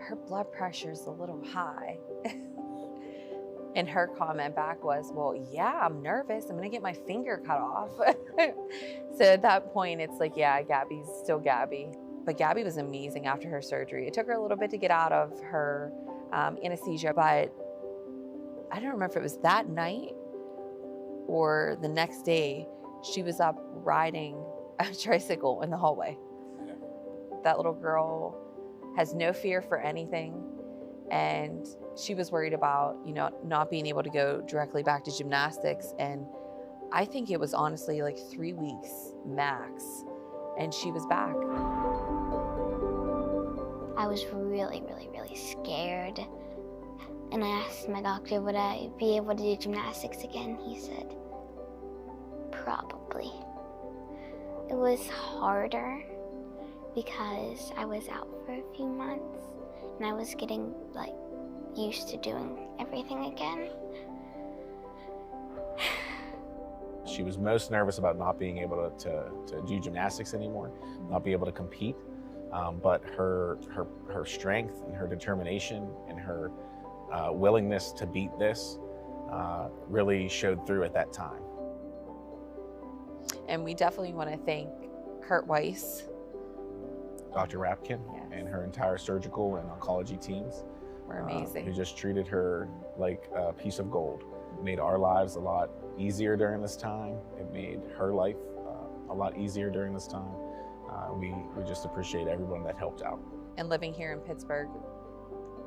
her blood pressure's a little high. And her comment back was, well, yeah, I'm nervous. I'm gonna get my finger cut off. So at that point, it's like, yeah, Gabby's still Gabby. But Gabby was amazing after her surgery. It took her a little bit to get out of her anesthesia, but I don't remember if it was that night or the next day, she was up riding a tricycle in the hallway. That little girl has no fear for anything. And she was worried about, not being able to go directly back to gymnastics. And I think it was honestly like 3 weeks max. And she was back. I was really, really, really scared. And I asked my doctor, would I be able to do gymnastics again? He said, probably. It was harder because I was out for a few months and I was getting used to doing everything again. She was most nervous about not being able to do gymnastics anymore, not be able to compete. But her strength and her determination and her willingness to beat this really showed through at that time. And we definitely want to thank Kurt Weiss, Dr. Rapkin, and her entire surgical and oncology teams. Were amazing. Who just treated her like a piece of gold. It made our lives a lot easier during this time. It made her life a lot easier during this time. We just appreciate everyone that helped out. And living here in Pittsburgh,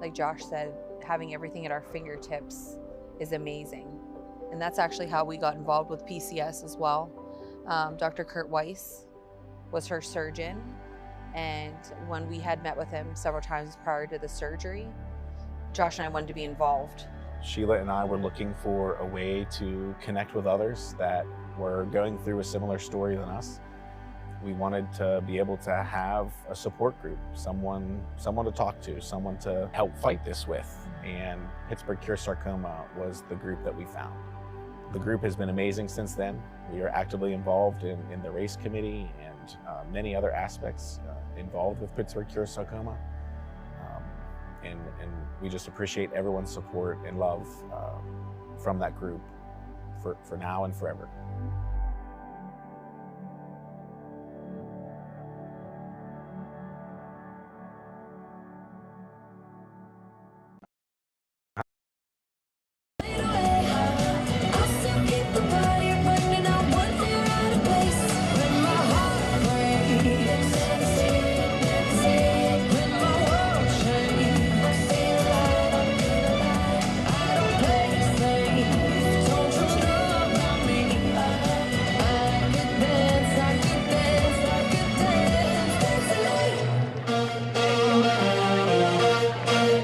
like Josh said, having everything at our fingertips is amazing. And that's actually how we got involved with PCS as well. Dr. Kurt Weiss was her surgeon. And when we had met with him several times prior to the surgery, Josh and I wanted to be involved. Sheila and I were looking for a way to connect with others that were going through a similar story than us. We wanted to be able to have a support group, someone to talk to, someone to help fight this with. And Pittsburgh Cure Sarcoma was the group that we found. The group has been amazing since then. We are actively involved in the race committee and many other aspects involved with Pittsburgh Cure Sarcoma. And we just appreciate everyone's support and love from that group for now and forever.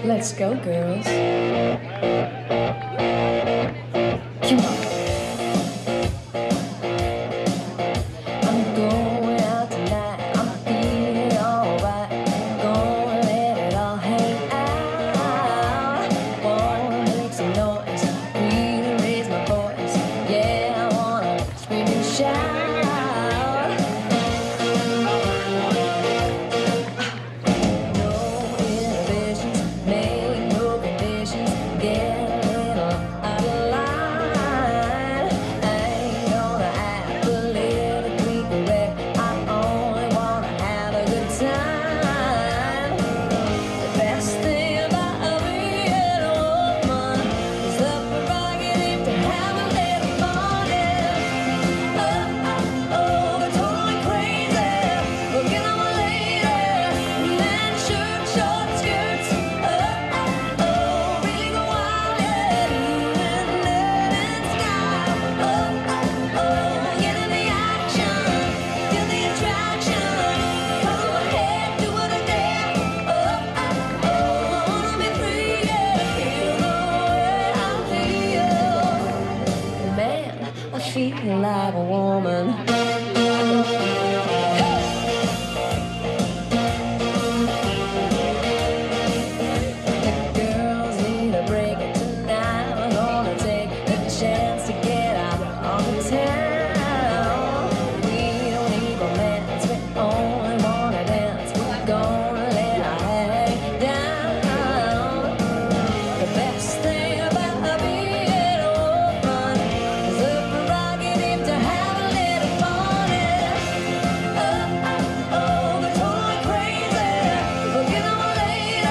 Let's go, girls. Come on. I'm going out tonight. I'm feeling alright. Gonna let it all hang out. Wanna make some noise. Really raise my voice. Yeah, I wanna scream and shout. Feel like a woman. The girls need a break tonight. We're gonna take a chance to get out on the town. We don't need romance, we only wanna dance. We're gonna let our hair down. The best thing about being an orphan is the prerogative to have a little fun. Oh, oh, oh, they're totally crazy. Looking on a lady,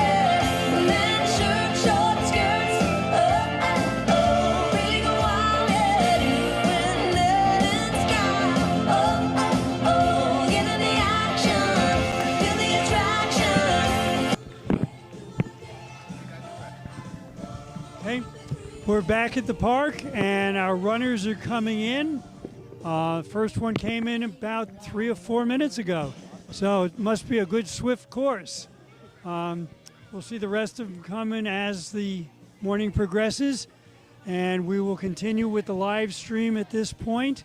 men shirt, short skirts. Oh, oh, oh, really go wild, yeah, doing that in sky. Oh, oh, oh, get in the action, feel the attraction. Okay, we're back at the park, and our runners are coming in. First one came in about 3 or 4 minutes ago, so it must be a good swift course. We'll see the rest of them coming as the morning progresses, and we will continue with the live stream at this point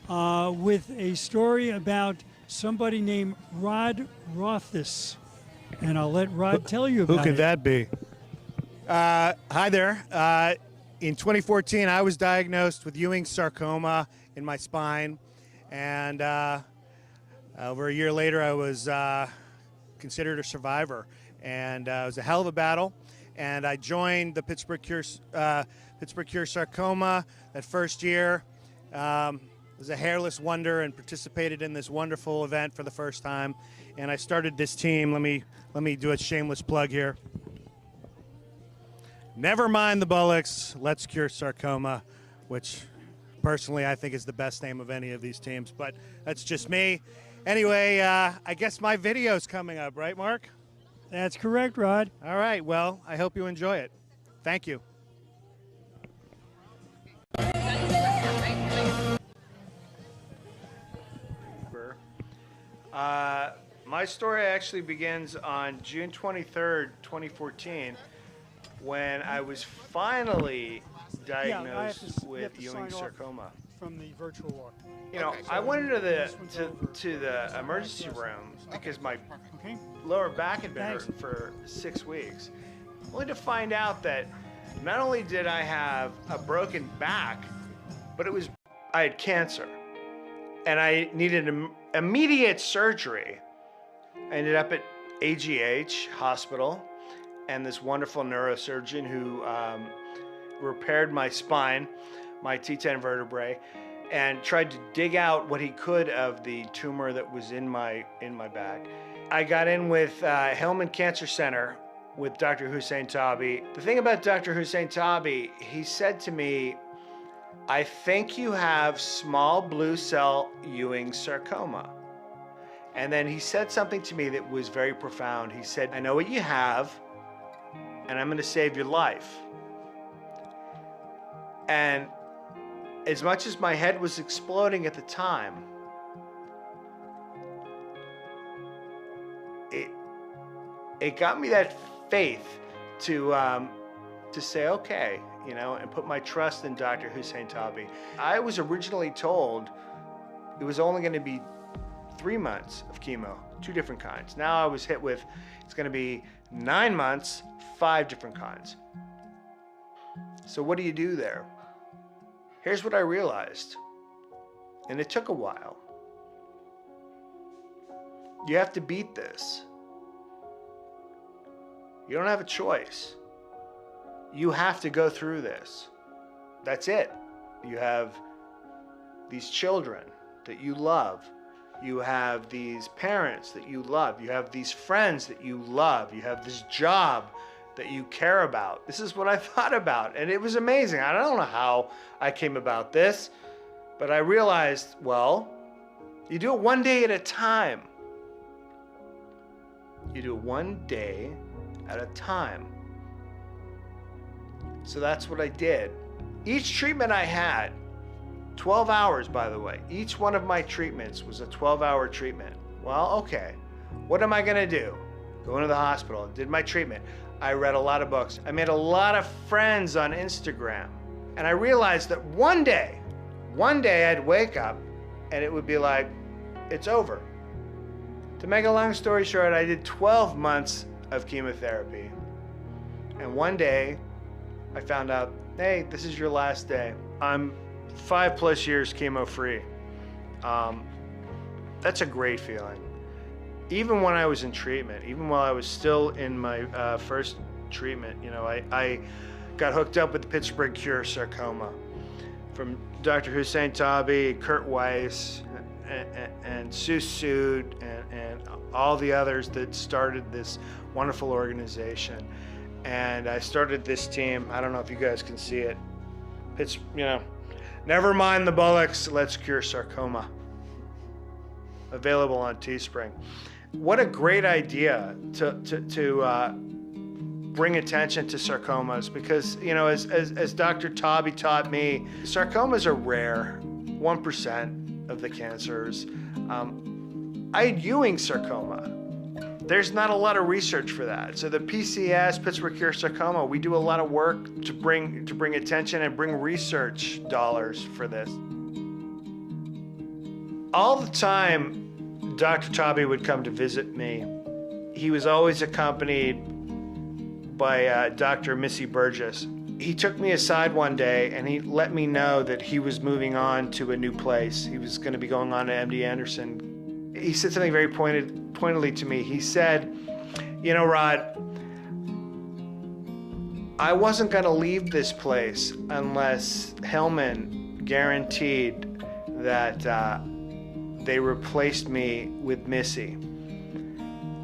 with a story about somebody named Rod Rothfuss, and I'll let Rod tell you about Who could it. that be? Hi there. In 2014, I was diagnosed with Ewing's sarcoma in my spine, and over a year later, I was considered a survivor. And it was a hell of a battle. And I joined the Pittsburgh Cure Sarcoma that first year. Was a hairless wonder and participated in this wonderful event for the first time. And I started this team. Let me do a shameless plug here. Never mind the Bullocks, let's cure sarcoma, which personally I think is the best name of any of these teams, but that's just me. Anyway, I guess my video's coming up, right, Mark? That's correct, Rod. All right, well, I hope you enjoy it. Thank you. My story actually begins on June 23rd, 2014, when I was finally diagnosed with Ewing sarcoma. From the virtual walk. You know, I went into the emergency room because my lower back had been hurting for 6 weeks, only to find out that not only did I have a broken back, but I had cancer, and I needed immediate surgery. I ended up at AGH Hospital, and this wonderful neurosurgeon who repaired my spine, my T10 vertebrae, and tried to dig out what he could of the tumor that was in my back. I got in with Hillman Cancer Center with Dr. Hussein Tabi. The thing about Dr. Hussein Tabi, he said to me, I think you have small blue cell Ewing sarcoma. And then he said something to me that was very profound. He said, I know what you have, and I'm going to save your life. And as much as my head was exploding at the time, it got me that faith to say, okay, you know, and put my trust in Dr. Hussein Tabi. I was originally told it was only going to be 3 months of chemo, 2 different kinds. Now I was hit with, it's going to be 9 months, 5 different kinds. So what do you do there? Here's what I realized, and it took a while. You have to beat this. You don't have a choice. You have to go through this. That's it. You have these children that you love. You have these parents that you love. You have these friends that you love. You have this job that you care about. This is what I thought about, and it was amazing. I don't know how I came about this, but I realized, well, you do it one day at a time. You do it one day at a time. So that's what I did. Each treatment I had, 12 hours, by the way. Each one of my treatments was a 12-hour treatment. Well, okay, what am I gonna do? Go into the hospital, did my treatment. I read a lot of books. I made a lot of friends on Instagram. And I realized that one day I'd wake up and it would be like, it's over. To make a long story short, I did 12 months of chemotherapy. And one day I found out, hey, this is your last day. I'm 5+ years chemo-free. That's a great feeling. Even when I was in treatment, even while I was still in my first treatment, you know, I got hooked up with the Pittsburgh Cure Sarcoma from Dr. Hussein Tabi, Kurt Weiss, and Sue Sood, and all the others that started this wonderful organization. And I started this team. I don't know if you guys can see it. It's, you know, never mind the bullocks, let's cure sarcoma. Available on Teespring. What a great idea to bring attention to sarcomas, because, you know, as Dr. Tabi taught me, sarcomas are rare, 1% of the cancers. I had Ewing sarcoma. There's not a lot of research for that. So the PCS, Pittsburgh Cure Sarcoma, we do a lot of work to bring attention and bring research dollars for this. All the time, Dr. Tabi would come to visit me. He was always accompanied by Dr. Missy Burgess. He took me aside one day and he let me know that he was moving on to a new place. He was going to be going on to MD Anderson. He said something very pointedly to me. He said, you know, Rod, I wasn't going to leave this place unless Hillman guaranteed that they replaced me with Missy,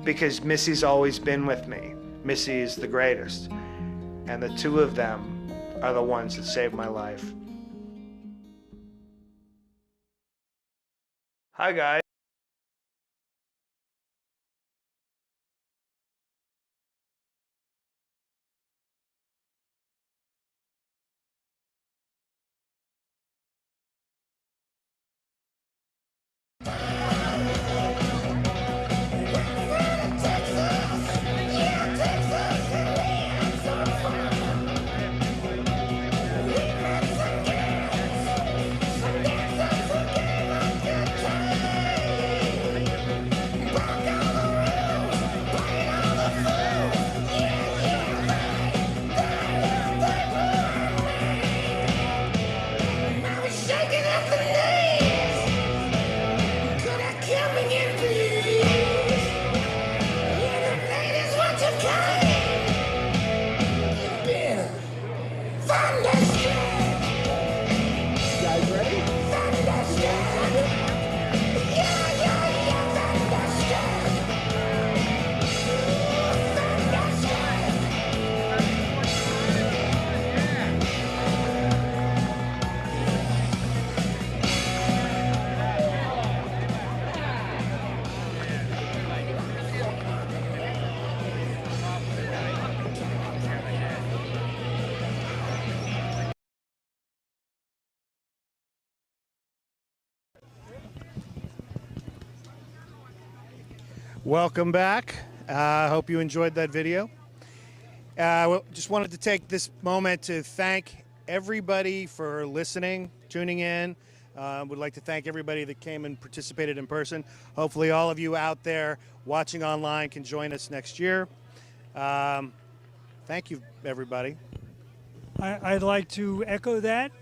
because Missy's always been with me. Missy is the greatest, and the two of them are the ones that saved my life. Hi, guys. Welcome back. I hope you enjoyed that video. Just wanted to take this moment to thank everybody for listening, tuning in. Would like to thank everybody that came and participated in person. Hopefully all of you out there watching online can join us next year. Thank you, everybody. I'd like to echo that.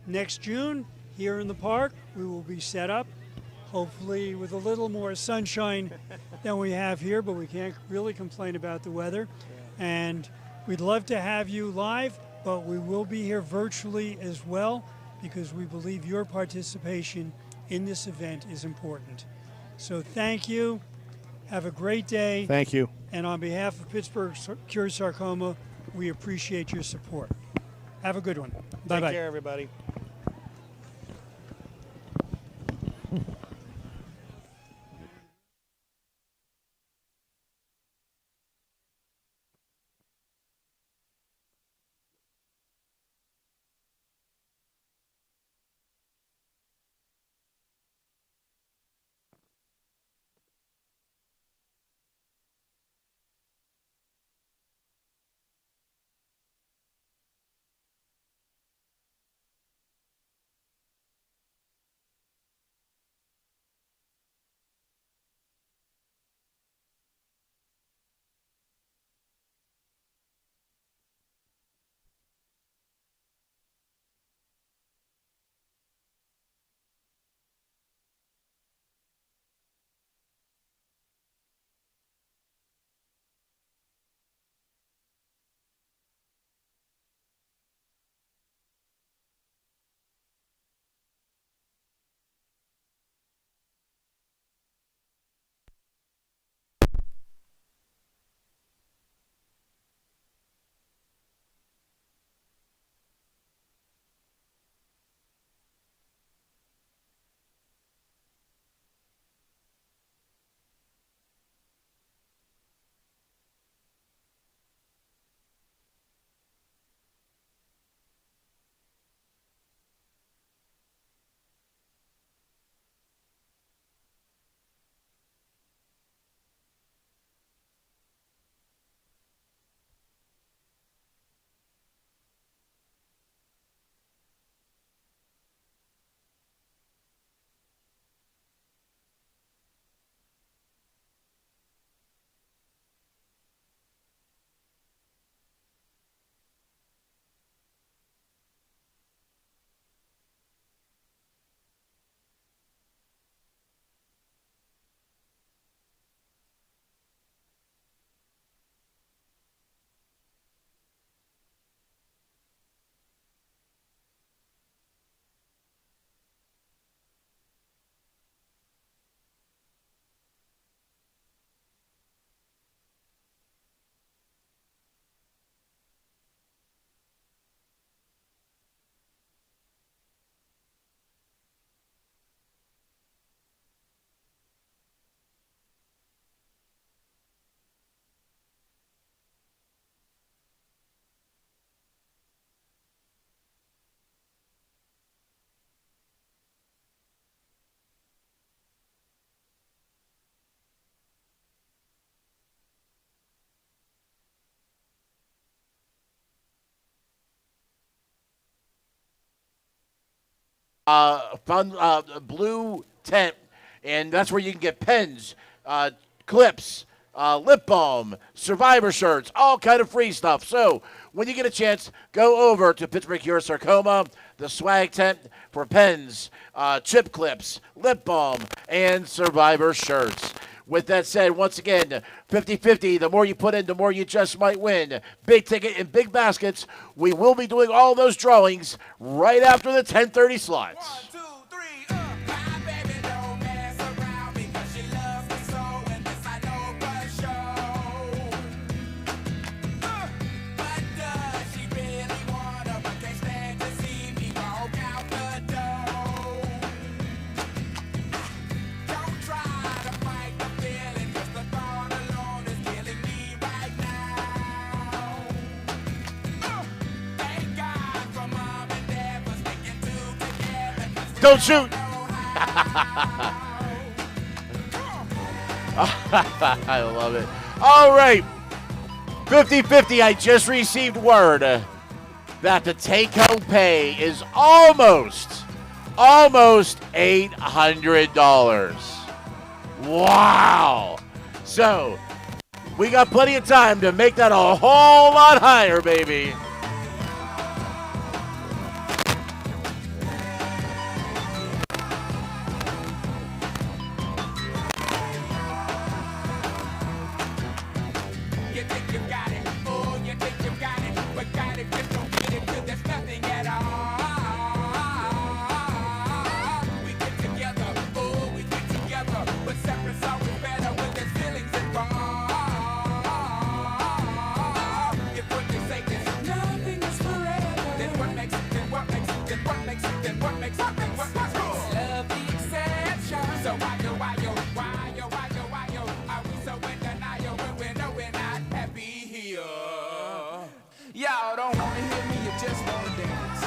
Next June, here in the park, we will be set up, hopefully with a little more sunshine than we have here, but we can't really complain about the weather. And we'd love to have you live, but we will be here virtually as well, because we believe your participation in this event is important. So thank you. Have a great day. Thank you. And on behalf of Pittsburgh Cure Sarcoma, we appreciate your support. Have a good one. Bye-bye. Take care, everybody. Fun blue tent, and that's where you can get pens, clips, lip balm, survivor shirts, all kind of free stuff. So when you get a chance, go over to Pittsburgh Cure Sarcoma, the swag tent for pens, chip clips, lip balm, and survivor shirts. With that said, once again, 50-50, the more you put in, the more you just might win. Big ticket and big baskets. We will be doing all those drawings right after the 10:30 slots. Don't shoot. I love it. All right. 50-50, I just received word that the take-home pay is almost $800. Wow. So, we got plenty of time to make that a whole lot higher, baby. Y'all don't wanna hear me, you just wanna dance.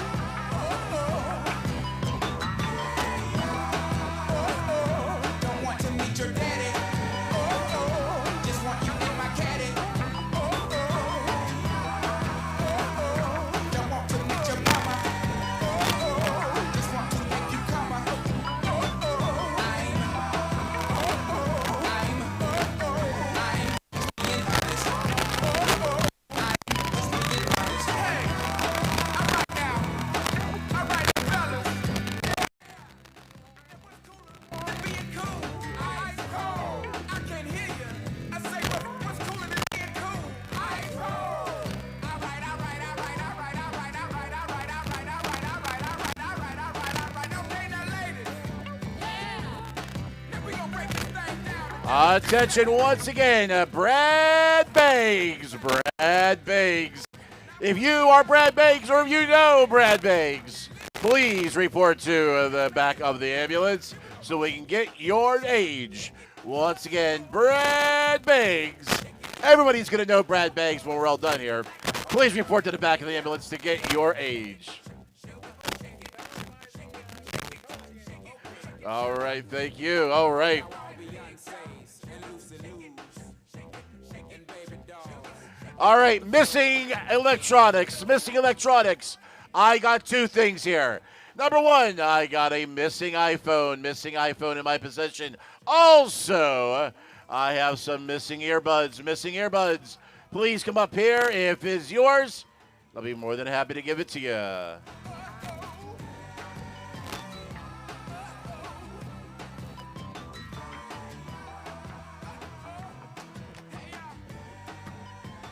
Don't want to meet your daddy. Just want you in my caddy. Don't want to meet your mama. Just want to make you come. Attention once again, Brad Beggs. Brad Beggs. If you are Brad Beggs or if you know Brad Beggs, please report to the back of the ambulance so we can get your age. Once again, Brad Beggs. Everybody's going to know Brad Beggs when we're all done here. Please report to the back of the ambulance to get your age. All right, thank you. All right. All right, missing electronics. I got two things here. Number one, I got a missing iPhone in my possession. Also, I have some missing earbuds. Please come up here. If it's yours, I'll be more than happy to give it to you.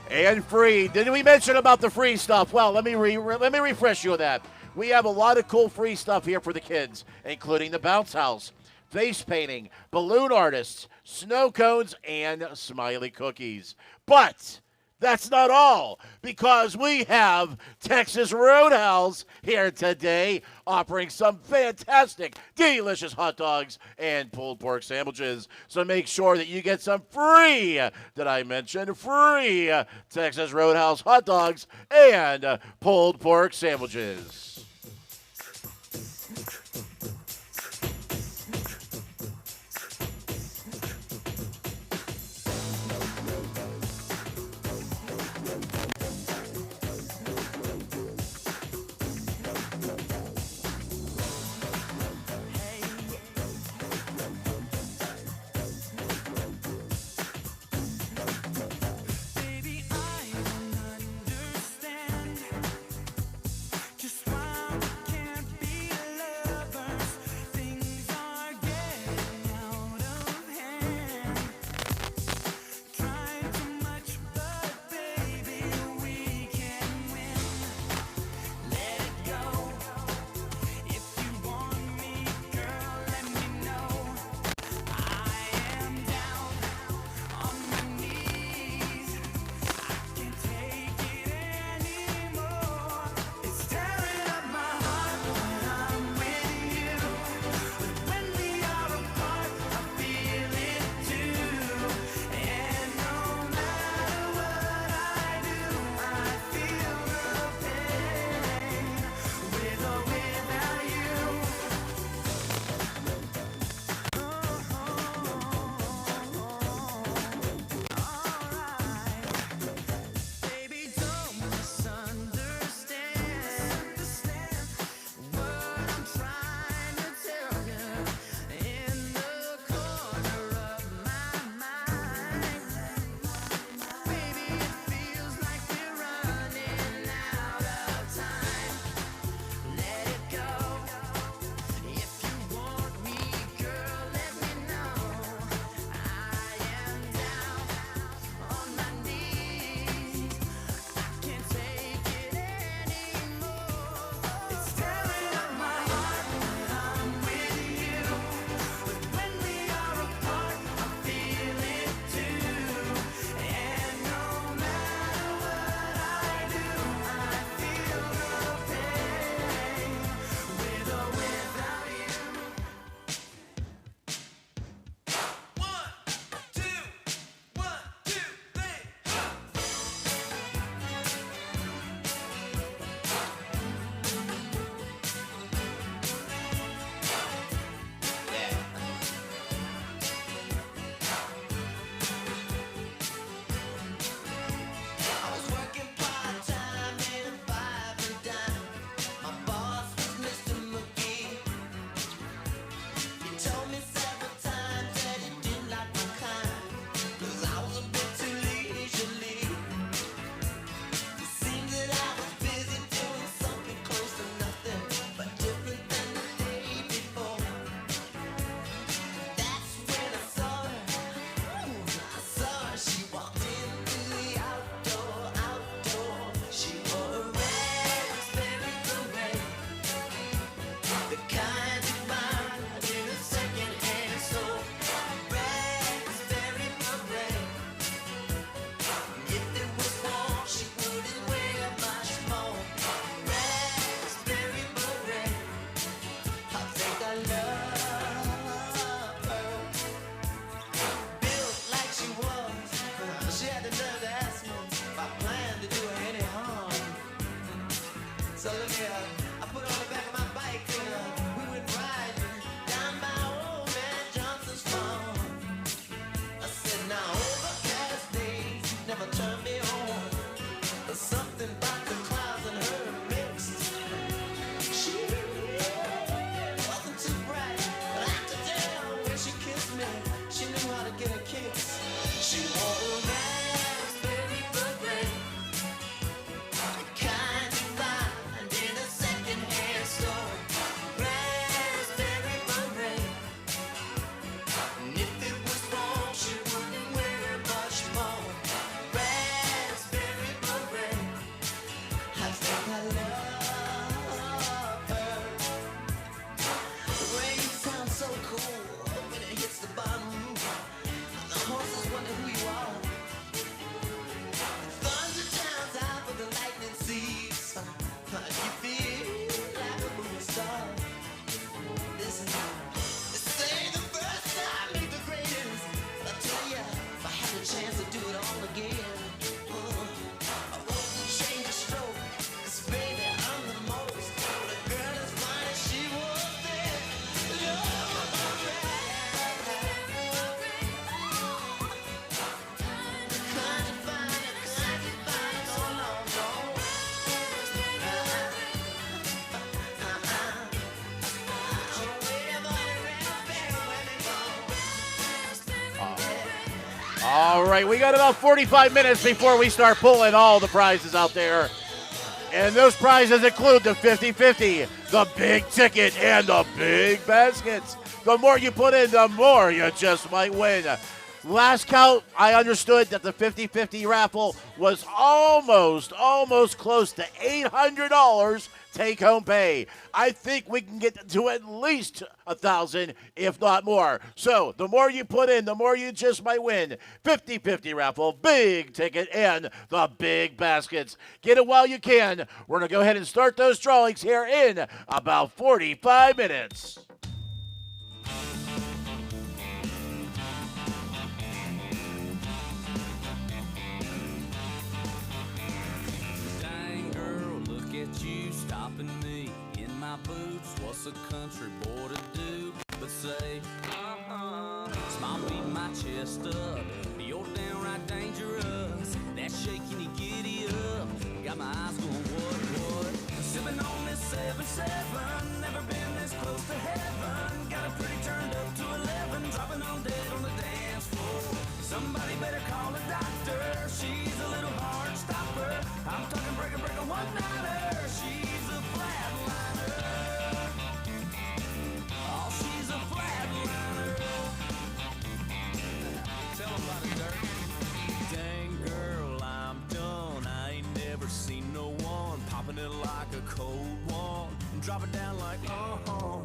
And free. Didn't we mention about the free stuff? Well, let me refresh you on that. We have a lot of cool free stuff here for the kids, including the bounce house, face painting, balloon artists, snow cones, and smiley cookies. But that's not all, because we have Texas Roadhouse here today offering some fantastic, delicious hot dogs and pulled pork sandwiches. So make sure that you get some free, did I mention, free Texas Roadhouse hot dogs and pulled pork sandwiches. Just why never turned me on. There's something about the clouds and her mixed. She wasn't too bright, but I could tell when she kissed me, she knew how to get a kiss. She wore a raspberry beret, the kind you find in a second-hand store. Raspberry beret, and if it was wrong, she wouldn't wear it much more. Raspberry beret, I think I love her. The rain sounds so cool when it hits the bottom. The horses wonder who you are. Thunder towns out for the lightning seas. You feel like a movie star. Listen, this ain't the first time meet the greatest. I tell ya, if I had a chance to do it all again, I wouldn't change a stroke. 'Cause baby, I'm the most. But a girl as fine as she was there. All right, we got about 45 minutes before we start pulling all the prizes out there. And those prizes include the 50-50, the big ticket, and the big baskets. The more you put in, the more you just might win. Last count, I understood that the 50-50 raffle was almost close to $800 take-home pay. I think we can get to at least 1,000, if not more. So the more you put in, the more you just might win. 50-50 raffle, big ticket, and the big baskets. Get it while you can. We're going to go ahead and start those drawings here in about 45 minutes. Dang girl, look at you stopping me in my boots. What's a country boy to do but say, smile, beat my chest up. You're downright dangerous. That shaking you giddy up. Got my eyes going, what? Sipping on this 7-7. Never been this close to heaven. Got a pretty turned up to 11. Dropping on dead on the dance floor. Somebody better call a doctor. She's a little hard stopper. I'm talking breaker, one-nighter. She's a flatliner. Oh, she's a flatliner. Tell 'em about it, Dirk. Dang girl, I'm done. I ain't never seen no one popping it like a cold one. Drop it down like, oh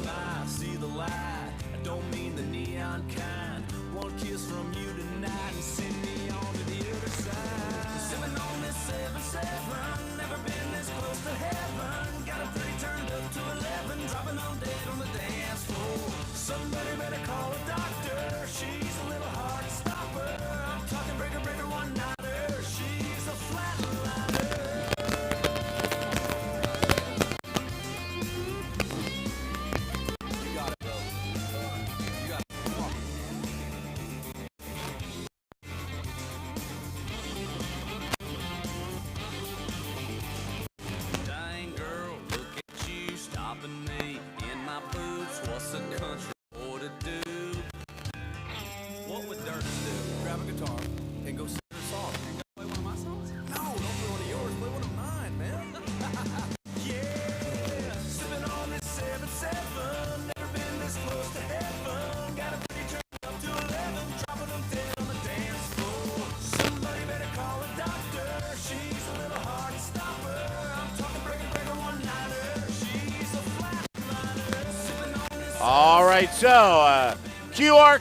my, see the light. I don't mean the neon kind. One kiss from you tonight and send me on to the other side. Sipping on this 7-7, never been this close to heaven. Got a pretty turned up to 11, dropping on dead on the dance floor. Somebody better call a doctor. She's a little hard to stop her. I'm talking breaker, one-nighter. She's a flatliner. You got it, though. You got it. Come on. Dang girl, look at you stopping me in my boots. What's a country boy to do? What would Dirk do? Grab a guitar and go sing a song. You gonna play one of my songs? No, don't play one of yours. Play one of mine, man. Yeah, sipping on this 7-7. Never been this close to heaven. Got a pretty turned up to 11. Dropping them dead on the dance floor. Somebody better call a doctor. She's a little hard to stop her. I'm talking breaker, one-nighter. She's a flatliner. Sipping on this. All right, so QR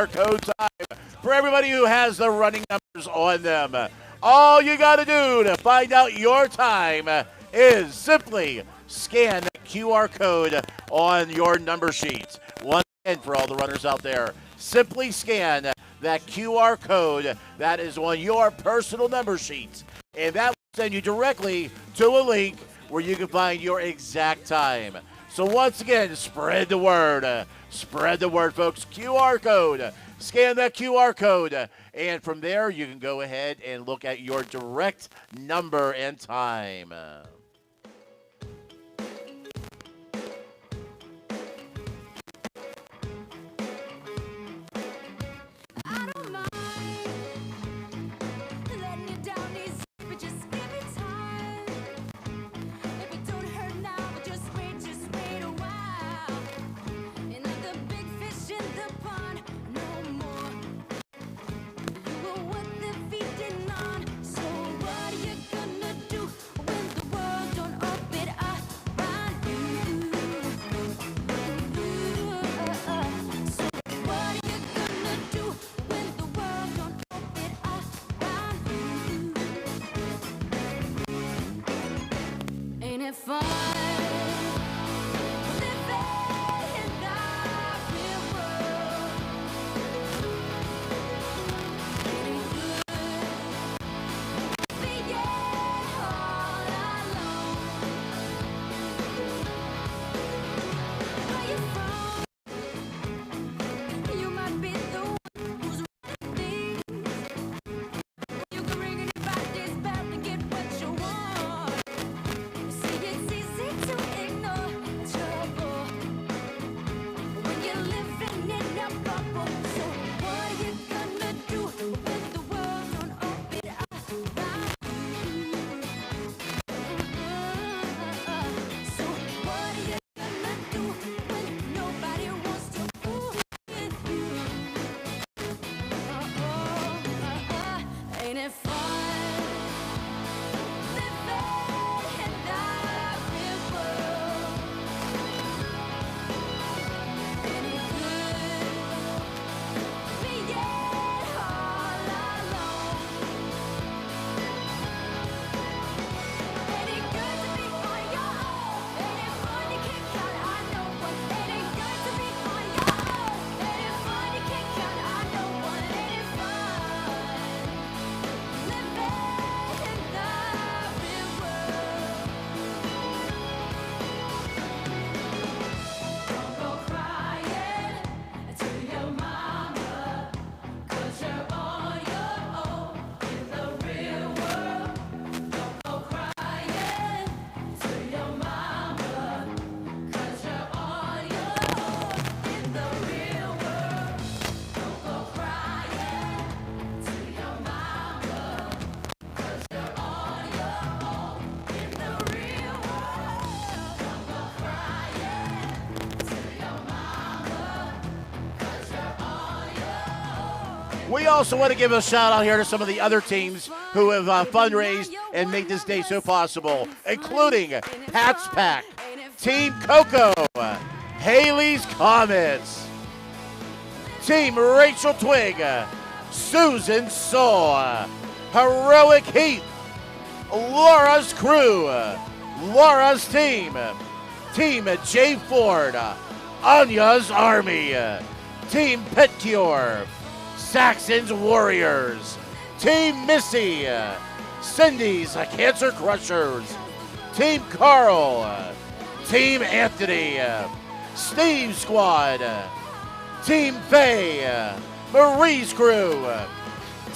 code time for everybody who has the running numbers on them. All you got to do to find out your time is simply scan the QR code on your number sheet. Once again, for all the runners out there, simply scan that QR code that is on your personal number sheet, and that will send you directly to a link where you can find your exact time. So once again, spread the word. Spread the word, folks. QR code. Scan that QR code. And from there, you can go ahead and look at your direct number and time. Ain't it fun? Ain't it fun? We also want to give a shout out here to some of the other teams who have fundraised and made this day so possible, including Pat's Pack, Team Coco, Haley's Comets, Team Rachel Twig, Susan Saw, Heroic Heath, Laura's Crew, Laura's Team, Team J Ford, Anya's Army, Team Pet Cure, Saxon's Warriors, Team Missy, Cindy's Cancer Crushers, Team Carl, Team Anthony, Steve Squad, Team Faye, Marie's Crew,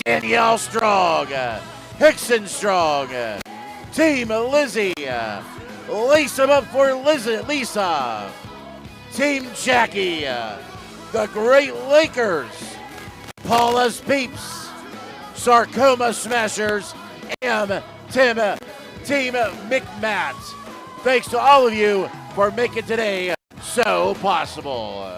Danielle Strong, Hickson Strong, Team Lizzie, lace them up for Lisa, Team Jackie, the Great Lakers, Paula's Peeps, Sarcoma Smashers, and Team McMatt. Thanks to all of you for making today so possible.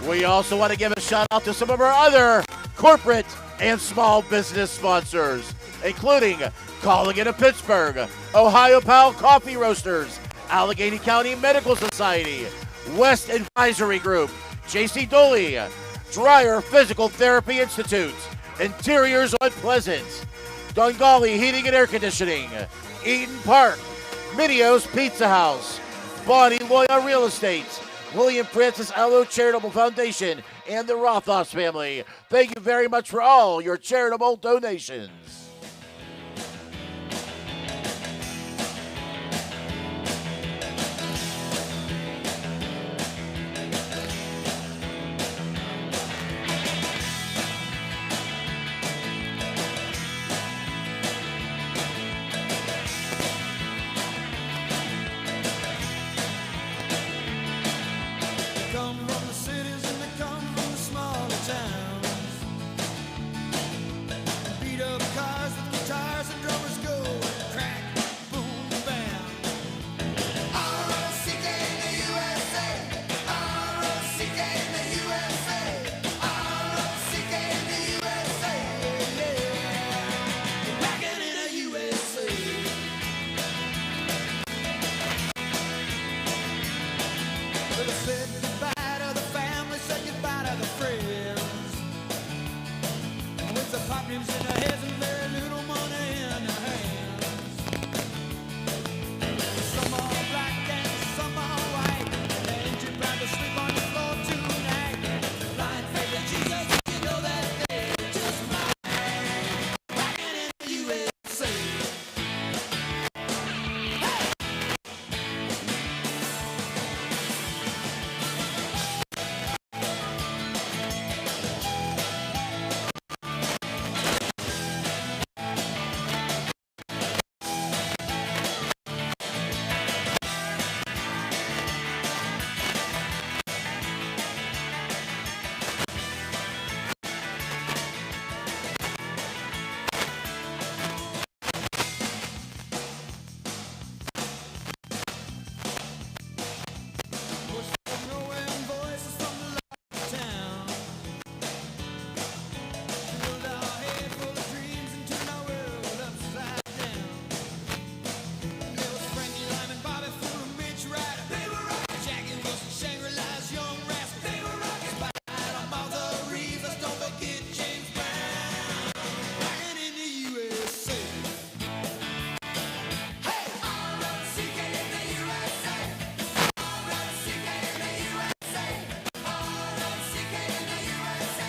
We also want to give a shout out to some of our other corporate and small business sponsors, including Calling It a Pittsburgh, Ohio Pal Coffee Roasters, Allegheny County Medical Society, West Advisory Group, J.C. Dooley, Dreyer Physical Therapy Institute, Interiors on Pleasant, Dongali Heating and Air Conditioning, Eaton Park, Minio's Pizza House, Bonnie Loya Real Estate, William Francis Allo Charitable Foundation, and the Rothos family. Thank you very much for all your charitable donations.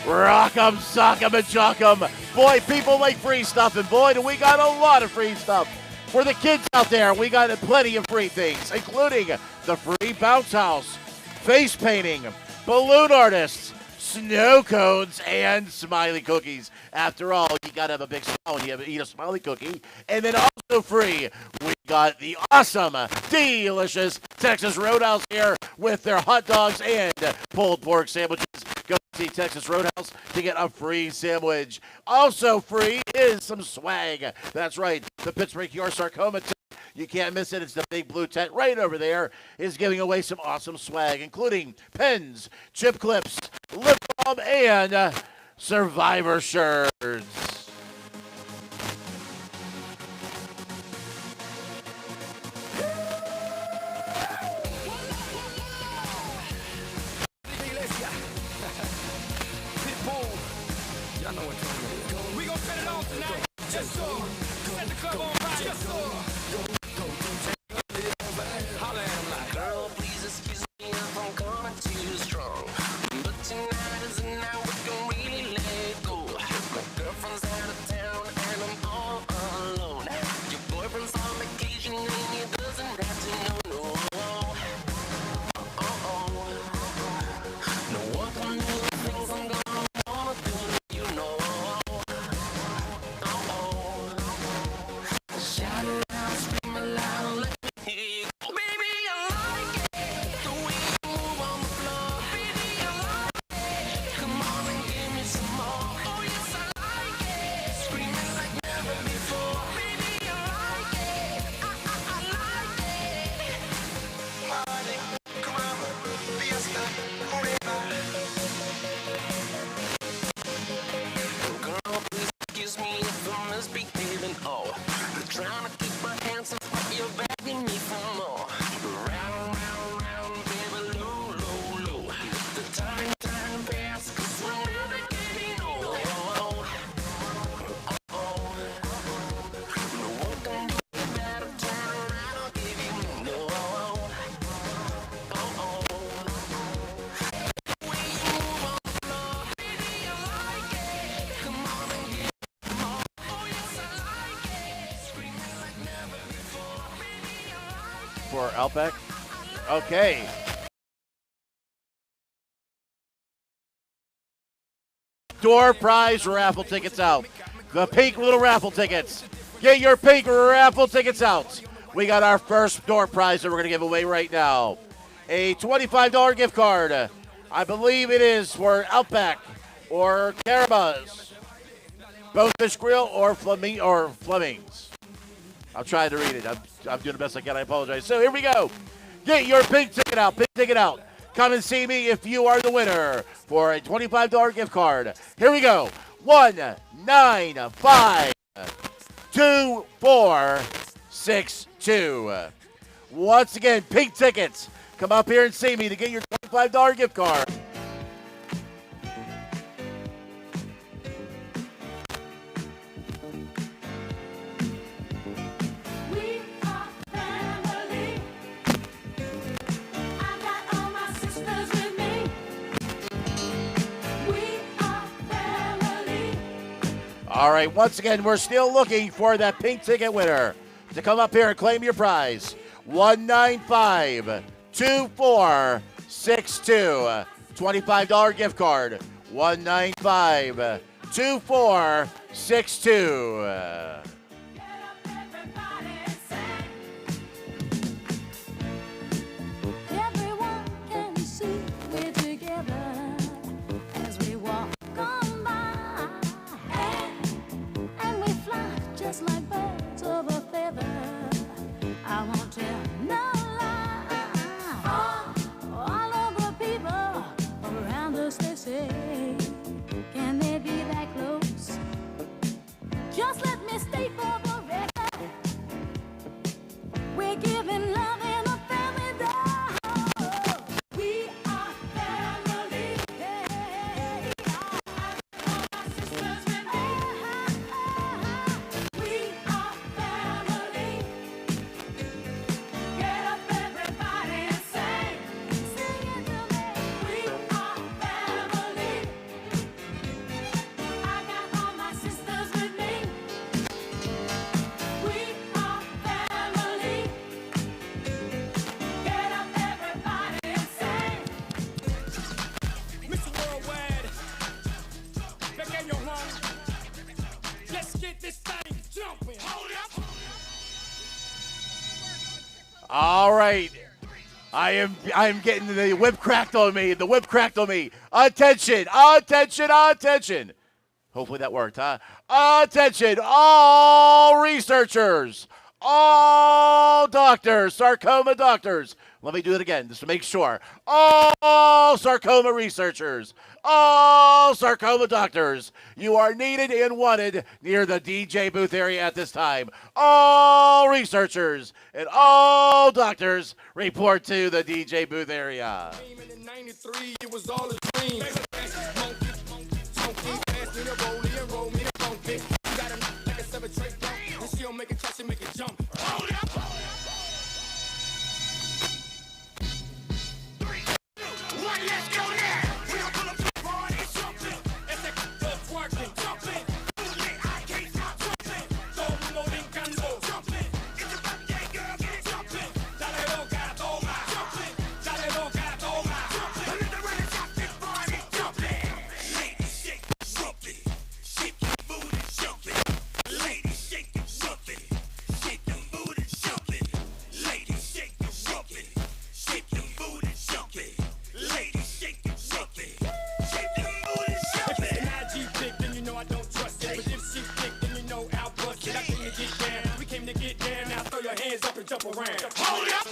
Rock 'em, sock 'em, and jock 'em. Boy, people like free stuff, and boy, do we got a lot of free stuff. For the kids out there, we got plenty of free things, including the free bounce house, face painting, balloon artists, snow cones, and smiley cookies. After all, you gotta have a big smile when you eat a smiley cookie. And then also free, we got the awesome, delicious Texas Roadhouse here with their hot dogs and pulled pork sandwiches. Go see Texas Roadhouse to get a free sandwich. Also free is some swag. That's right, the Pittsburgh Your Sarcoma tent. You can't miss it. It's the big blue tent right over there. Is giving away some awesome swag, including pens, chip clips, lip balm, and Survivor shirts. From just behaving. Oh, trying to keep my hands up, but you're begging me for more. Round, round, round, baby, low, low, low. The time pass, 'cause we're never getting old. No one can do it better. Turn around, I'll give you more. For Outback. Okay. Door prize raffle tickets out. The pink little raffle tickets. Get your pink raffle tickets out. We got our first door prize that we're going to give away right now. A $25 gift card. I believe it is for Outback or Carabas. Both Fish Grill or Fleming's. I'm trying to read it. I'm doing the best I can. I apologize. So here we go. Get your pink ticket out. Pink ticket out. Come and see me if you are the winner for a $25 gift card. Here we go. 1952462. Once again, pink tickets. Come up here and see me to get your $25 gift card. All right, once again, we're still looking for that pink ticket winner to come up here and claim your prize. 1952462. $25 gift card. 1952462. Everyone can see we're together as we walk on by, and we fly just like birds of a feather. I won't tell no lie. All of the people around us, they say, can they be that close? Just let me stay for the record. We're giving love in a family dog. We are family. Hey, my sisters with me. We are family. Get up, everybody, and sing. Sing it to me. We are family. I got all my sisters with me. We are family. Get up, everybody, and sing. Mr. Worldwide, back at your home. Let's get this thing jumping. Hold up. All right. I'm getting the whip cracked on me. The whip cracked on me. Attention, attention, attention. Hopefully that worked, huh? Attention, all researchers, all doctors, sarcoma doctors. Let me do it again just to make sure. All sarcoma researchers, all sarcoma doctors, you are needed and wanted near the DJ booth area at this time. All researchers and all doctors report to the DJ booth area. In 93, it was all a dream. Make it touch and make it jump. Hold up. 3, 2, 1, let's go now. We don't pull up to the party, jumping. It's that twerking, jumping. I can't stop jumping. Todo mundo brincando, jumping. It's a birthday girl, get it jumping. Dale loca, toma, jumping. Dale loca, toma, jumping. Another run and stop this party, jumping. Ladies, shake, jumping. Shake your booty, jumping. Ladies, shake it, jumping. Shake them booty, jumping. Ladies, shake it, jumping. Shake them booty, jumping. Ladies, shake it, jumping. Shake them booty, jumping. If it's an IG pic, then you know I don't trust it. But if she thick, then you know I'll bust it. I came to get down. We came to get down. Now throw your hands up and jump around. Hold up.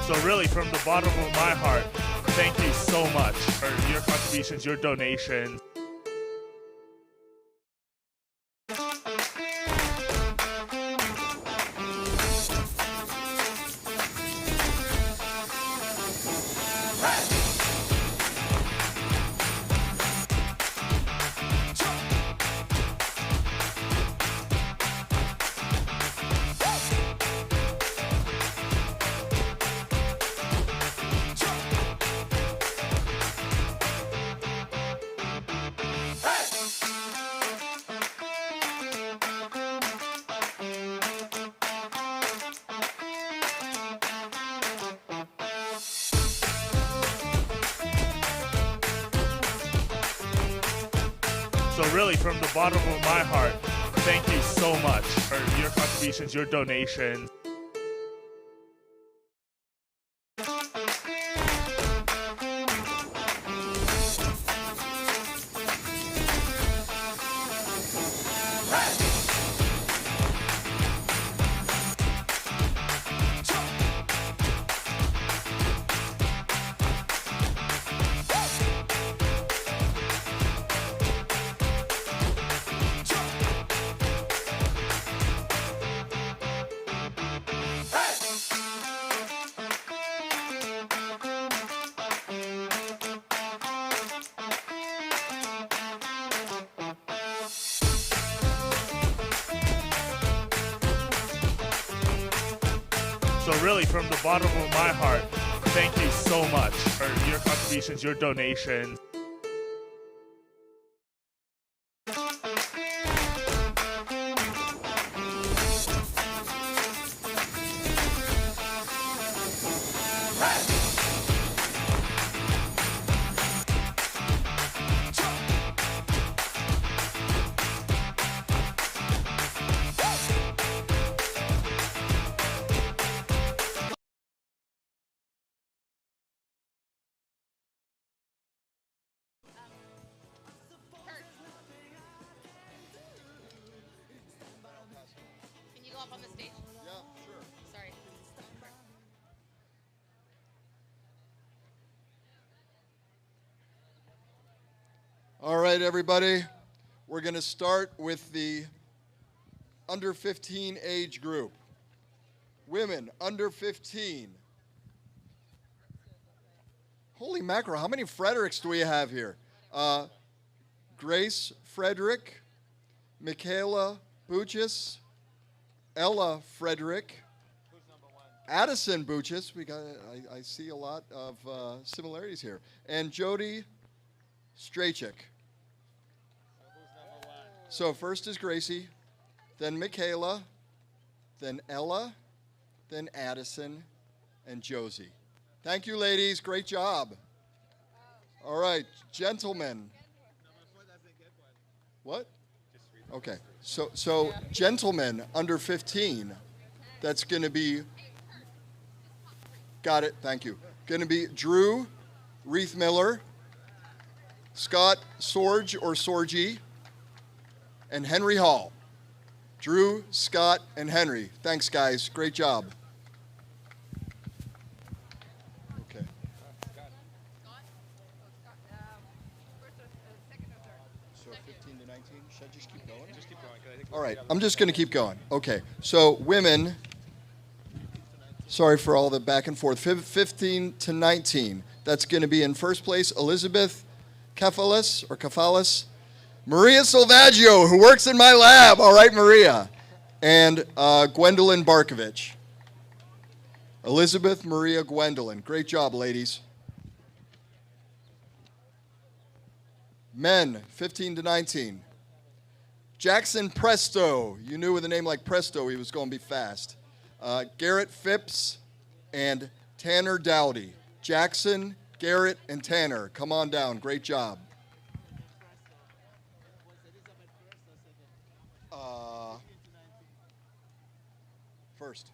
So really, from the bottom of my heart, thank you so much for your contributions, your donations. So really, from the bottom of my heart, thank you so much for your contributions, your donations. So really, from the bottom of my heart, thank you so much for your contributions, your donations. Can you go up on the stage? Yeah, sure. Sorry. All right, everybody. We're going to start with the under 15 age group. Women under 15. Holy mackerel, how many Fredericks do we have here? Grace Frederick, Michaela Buchis, Ella Frederick, Addison Buchis. I see a lot of similarities here. And Jody Strachik. So first is Gracie, then Michaela, then Ella, then Addison, and Josie. Thank you, ladies. Great job. All right, gentlemen. What? Okay. So gentlemen under 15, that's going to be, got it, thank you. Going to be Drew Reith-Miller, Scott Sorge or Sorgi, and Henry Hall. Drew, Scott, and Henry. Thanks, guys. Great job. Okay. So 15 to 19. Should I just keep going? Just keep going. All right. I'm just going to keep going. Okay. So women, sorry for all the back and forth. 15 to 19. That's going to be in first place Elizabeth Kefalis, Maria Silvaggio, who works in my lab. All right, Maria. And Gwendolyn Barkovich. Elizabeth, Maria, Gwendolyn. Great job, ladies. Men, 15 to 19. Jackson Presto. You knew with a name like Presto he was going to be fast. Garrett Phipps and Tanner Dowdy. Jackson, Garrett, and Tanner. Come on down. Great job. First.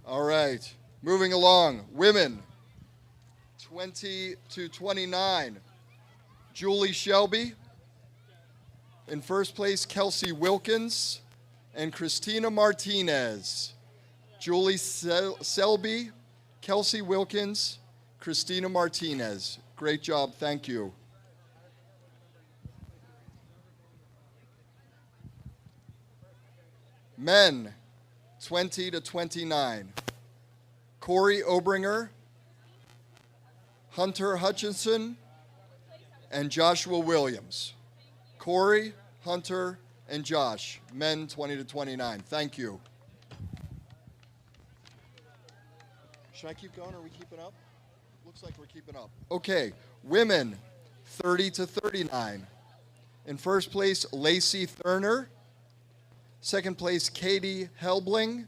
All right. Moving along. Women, 20 to 29. Julie Shelby. In first place, Kelsey Wilkins and Christina Martinez. Julie Selby, Kelsey Wilkins, Christina Martinez. Great job, thank you. Men, 20 to 29. Corey Obringer, Hunter Hutchinson, and Joshua Williams. Corey, Hunter, and Josh, men 20 to 29. Thank you. Should I keep going or are we keeping up? Looks like we're keeping up. Okay, women 30 to 39. In first place, Lacey Thurner. Second place, Katie Helbling.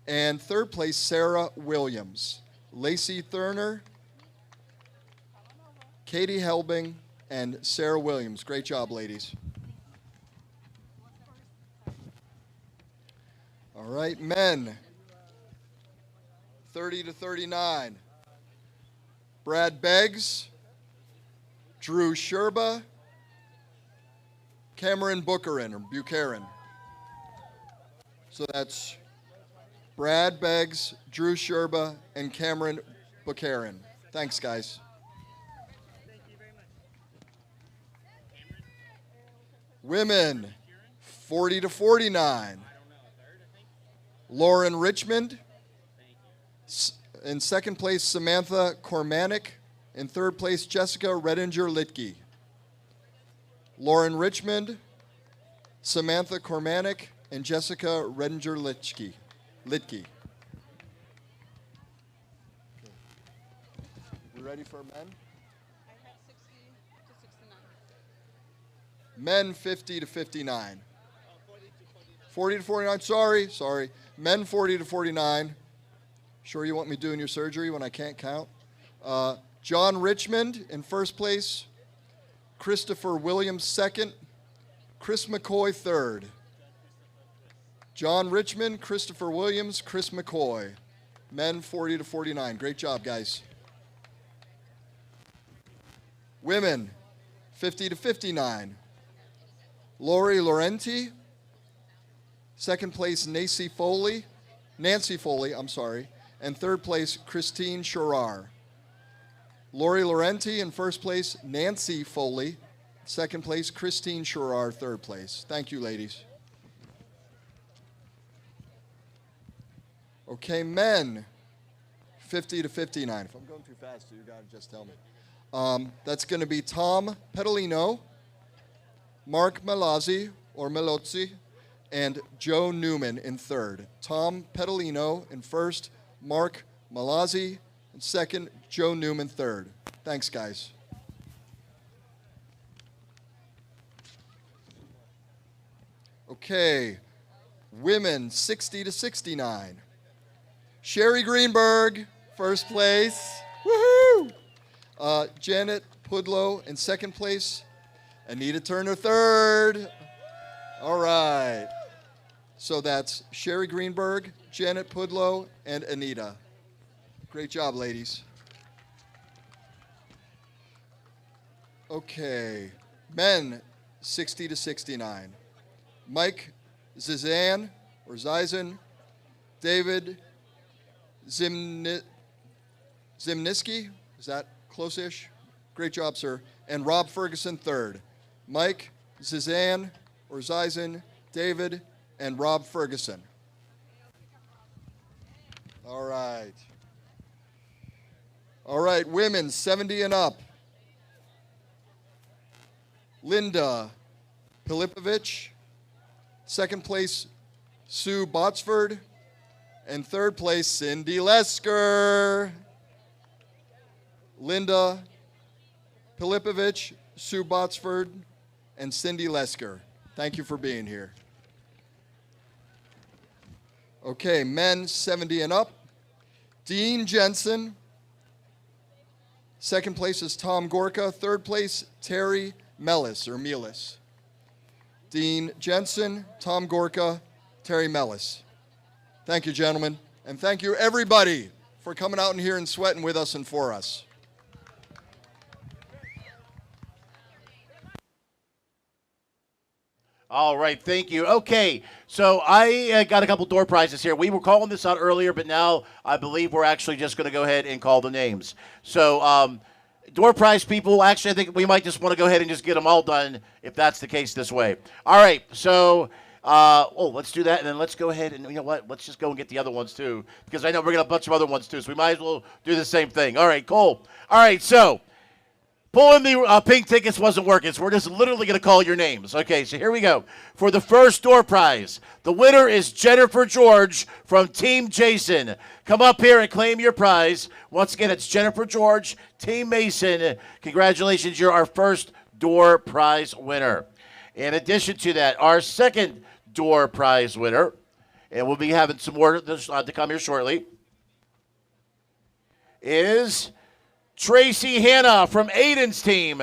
And third place, Sarah Williams. Lacey Thurner, Katie Helbing, and Sarah Williams. Great job, ladies. All right, men, 30 to 39. Brad Beggs, Drew Sherba, Cameron Buchanan. So that's Brad Beggs, Drew Sherba, and Cameron Buchanan. Thanks, guys. Women, 40 to 49. Lauren Richmond. In second place, Samantha Kormanik. In third place, Jessica Redinger-Litke. Lauren Richmond, Samantha Kormanik, and Jessica Redinger-Litke. You ready for men? I have 60 to 69. Men 50 to 59. 40 to 49, sorry. Men 40 to 49. Sure you want me doing your surgery when I can't count? John Richmond in first place. Christopher Williams second. Chris McCoy third. John Richmond, Christopher Williams, Chris McCoy. Men 40 to 49. Great job, guys. Women 50 to 59. Lori Laurenti. Second place, Nancy Foley, and third place, Christine Sherrar. Lori Laurenti in first place, Nancy Foley. Second place, Christine Sherrar, third place. Thank you, ladies. Okay, men, 50 to 59. If I'm going too fast, you gotta just tell me. That's gonna be Tom Pedalino, Mark Malazzi, or Melozzi, and Joe Newman in third. Tom Pedalino in first, Mark Malazzi in second, Joe Newman third. Thanks, guys. Okay, women 60 to 69. Sherry Greenberg, first place. Woohoo! Janet Pudlow in second place. Anita Turner third. All right. So that's Sherry Greenberg, Janet Pudlow, and Anita. Great job, ladies. Okay. Men 60 to 69. Mike Zizan, David Zimniski, is that close-ish? Great job, sir. And Rob Ferguson, third. Mike Zizan, David, and Rob Ferguson. All right. All right, women, 70 and up. Linda Pilipovich. Second place, Sue Botsford. And third place, Cindy Lesker. Linda Pilipovich, Sue Botsford, and Cindy Lesker. Thank you for being here. Okay, men 70 and up. Dean Jensen. Second place is Tom Gorka. Third place, Terry Melis. Dean Jensen, Tom Gorka, Terry Melis. Thank you, gentlemen. And thank you, everybody, for coming out in here and sweating with us and for us. All right, thank you. Okay, so I got a couple door prizes here. We were calling this out earlier, but now I believe we're actually just going to go ahead and call the names. So door prize people, actually, I think we might just want to go ahead and just get them all done if that's the case this way. All right, so let's do that, and then let's go ahead and, you know what, let's just go and get the other ones too, because I know we're going to have a bunch of other ones too, so we might as well do the same thing. All right, cool. All right, so pulling the pink tickets wasn't working, so we're just literally going to call your names. Okay, so here we go. For the first door prize, the winner is Jennifer George from Team Jason. Come up here and claim your prize. Once again, it's Jennifer George, Team Mason. Congratulations, you're our first door prize winner. In addition to that, our second door prize winner, and we'll be having some more to come here shortly, is Tracy Hanna from Aiden's team.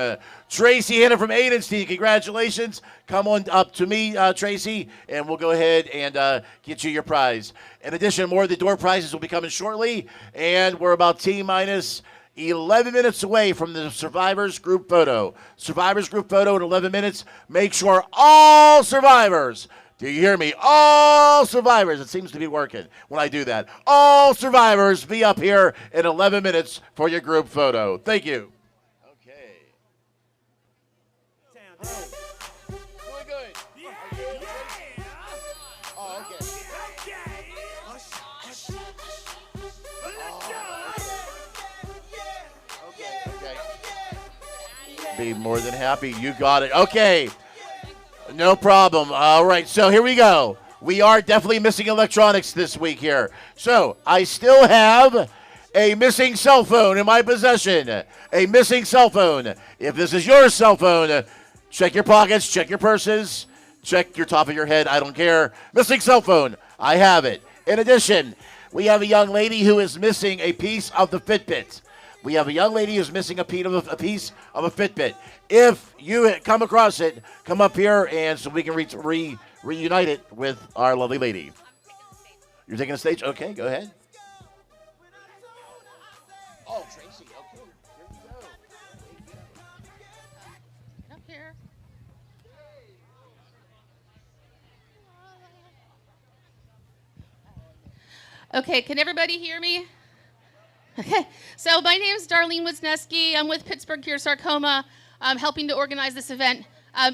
Tracy Hanna from Aiden's team, congratulations. Come on up to me, Tracy, and we'll go ahead and get you your prize. In addition, more of the door prizes will be coming shortly, and we're about T-minus 11 minutes away from the Survivors group photo. Survivors group photo in 11 minutes. Make sure all survivors, do you hear me? All survivors, it seems to be working when I do that. All survivors be up here in 11 minutes for your group photo. Thank you. Okay. Doing good. Oh, okay. Be more than happy. You got it. Okay. No problem. All right, so here we go. We are definitely missing electronics this week here. So I still have a missing cell phone in my possession. A missing cell phone. If this is your cell phone, check your pockets, check your purses, check your top of your head. I don't care. Missing cell phone. I have it. In addition, we have a young lady who is missing a piece of the Fitbit. We have a young lady who's missing a piece of a Fitbit. If you come across it, come up here and so we can reunite it with our lovely lady. You're taking the stage? Okay, go ahead. Oh, Tracy, okay. Here we go. Up here. Okay, can everybody hear me? Okay, so my name is Darlene Wisniewski. I'm with Pittsburgh Cure Sarcoma, helping to organize this event.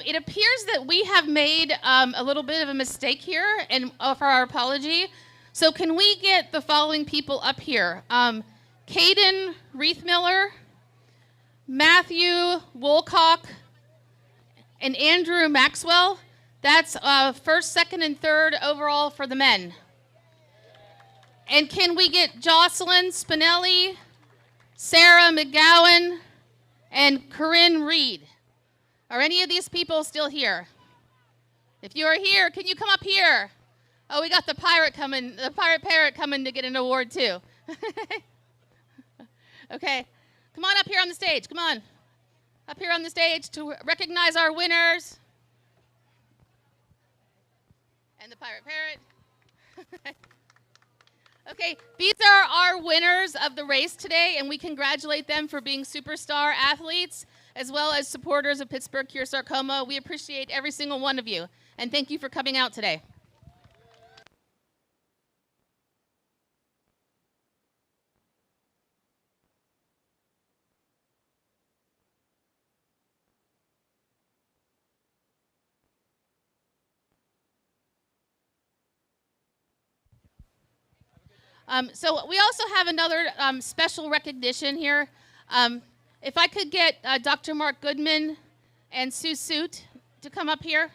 It appears that we have made a little bit of a mistake here and offer our apology. So can we get the following people up here? Caden Reithmiller, Matthew Woolcock, and Andrew Maxwell. That's first, second, and third overall for the men. And can we get Jocelyn Spinelli, Sarah McGowan, and Corinne Reed? Are any of these people still here? If you are here, can you come up here? Oh, we got the pirate parrot coming to get an award too. Okay, come on up here on the stage. Come on, up here on the stage to recognize our winners. And the pirate parrot. Okay, these are our winners of the race today, and we congratulate them for being superstar athletes, as well as supporters of Pittsburgh Cure Sarcoma. We appreciate every single one of you, and thank you for coming out today. So we also have another special recognition here. If I could get Dr. Mark Goodman and Sue Soot to come up here.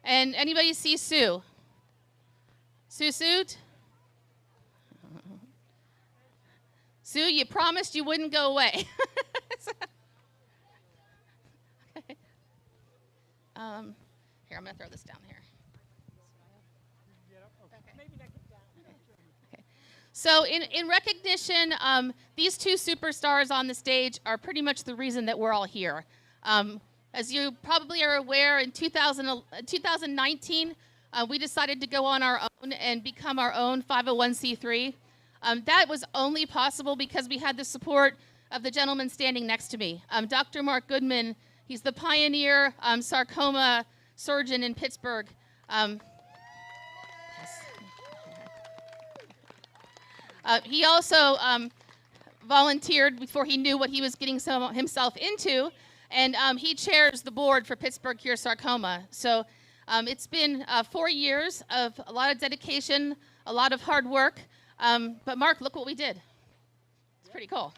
And anybody see Sue? Sue Soot? Sue, you promised you wouldn't go away. Okay. Here, I'm going to throw this down here. So in recognition, these two superstars on the stage are pretty much the reason that we're all here. As you probably are aware, in 2019, we decided to go on our own and become our own 501c3. That was only possible because we had the support of the gentleman standing next to me. Dr. Mark Goodman, He's the pioneer sarcoma surgeon in Pittsburgh. He also volunteered before he knew what he was getting himself into, and he chairs the board for Pittsburgh Cure Sarcoma. So it's been 4 years of a lot of dedication, a lot of hard work. But Mark, look what we did. It's pretty cool.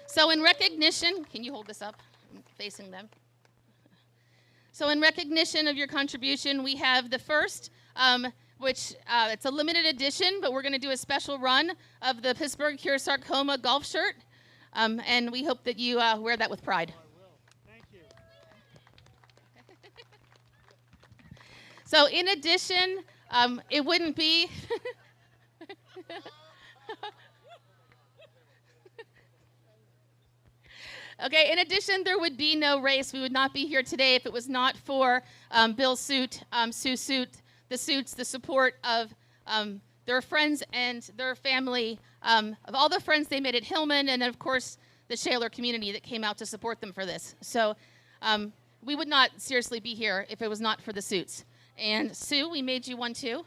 So in recognition, can you hold this up? I'm facing them. So in recognition of your contribution, we have the first, which it's a limited edition, but we're going to do a special run of the Pittsburgh Cure Sarcoma golf shirt. And we hope that you wear that with pride. Thank you. So in addition, it wouldn't be... Okay, in addition, there would be no race. We would not be here today if it was not for Bill Suit, Sue Suit, the Suits, the support of their friends and their family, of all the friends they made at Hillman, and of course, the Shaler community that came out to support them for this. So we would not seriously be here if it was not for the Suits. And Sue, we made you one too.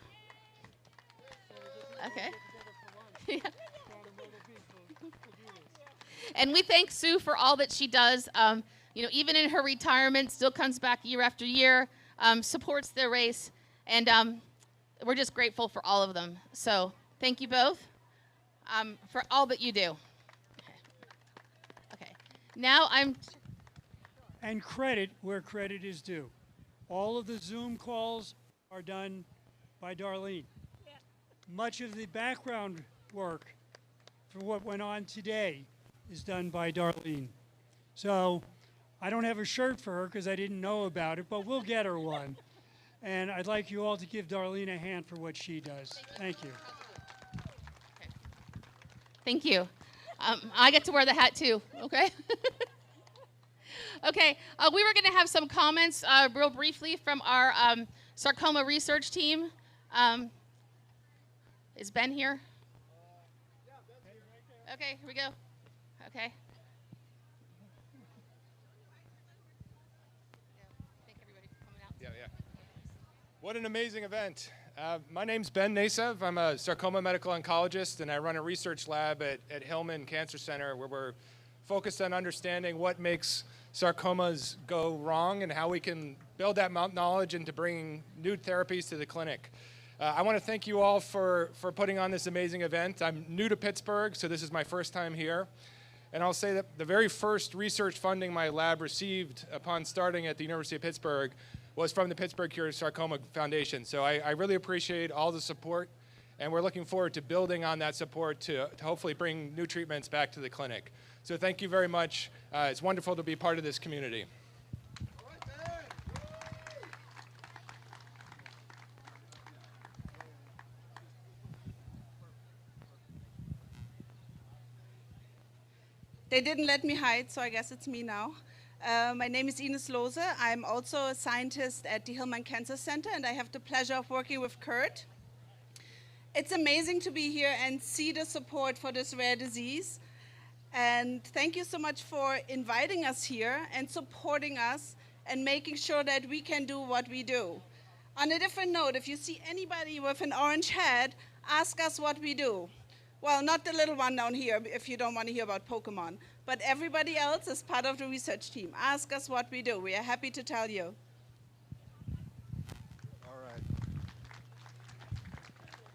Okay. Yeah. And we thank Sue for all that she does. You know, even in her retirement, still comes back year after year, supports the race, and we're just grateful for all of them. So thank you both for all that you do. Okay. Now And credit where credit is due. All of the Zoom calls are done by Darlene. Much of the background work for what went on today is done by Darlene. So I don't have a shirt for her because I didn't know about it, but we'll get her one. And I'd like you all to give Darlene a hand for what she does. Thank you. Thank you. I get to wear the hat too, okay? Okay, we were gonna have some comments real briefly from our sarcoma research team. Is Ben here? Okay, here we go. Okay. Yeah. What an amazing event. My name's Ben Nasev. I'm a sarcoma medical oncologist, and I run a research lab at Hillman Cancer Center, where we're focused on understanding what makes sarcomas go wrong and how we can build that knowledge into bringing new therapies to the clinic. I want to thank you all for putting on this amazing event. I'm new to Pittsburgh, so this is my first time here. And I'll say that the very first research funding my lab received upon starting at the University of Pittsburgh was from the Pittsburgh Cure Sarcoma Foundation. So I really appreciate all the support, and we're looking forward to building on that support to hopefully bring new treatments back to the clinic. So thank you very much. It's wonderful to be part of this community. They didn't let me hide, so I guess it's me now. My name is Ines Lose. I'm also a scientist at the Hillman Cancer Center, and I have the pleasure of working with Kurt. It's amazing to be here and see the support for this rare disease. And thank you so much for inviting us here and supporting us and making sure that we can do what we do. On a different note, if you see anybody with an orange hat, ask us what we do. Well, not the little one down here if you don't want to hear about Pokemon, but everybody else is part of the research team. Ask us what we do. We are happy to tell you. All right.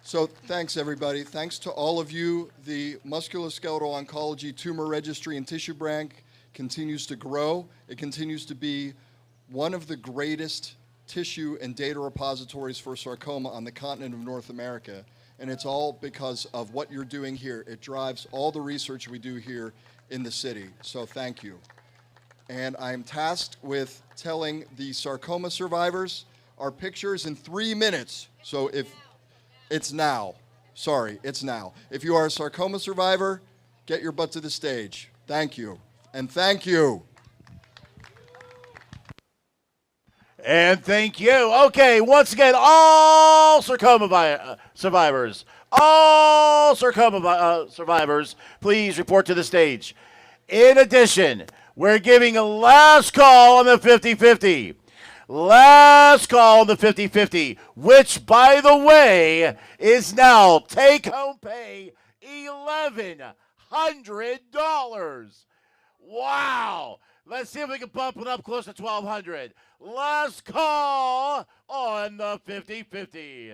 So thanks, everybody. Thanks to all of you. The Musculoskeletal Oncology Tumor Registry and Tissue Bank continues to grow. It continues to be one of the greatest tissue and data repositories for sarcoma on the continent of North America. And it's all because of what you're doing here. It drives all the research we do here in the city. So thank you. And I'm tasked with telling the sarcoma survivors our pictures in 3 minutes. So if it's now, sorry, it's now. If you are a sarcoma survivor, get your butt to the stage. Thank you. And thank you. And thank you. Okay, once again, all sarcoma survivors, survivors, please report to the stage. In addition, We're giving a last call on the 50-50. Last call on the 50-50, which, by the way, is now take-home pay $1,100. Wow. Let's see if we can bump it up close to $1,200. Last call on the 50-50.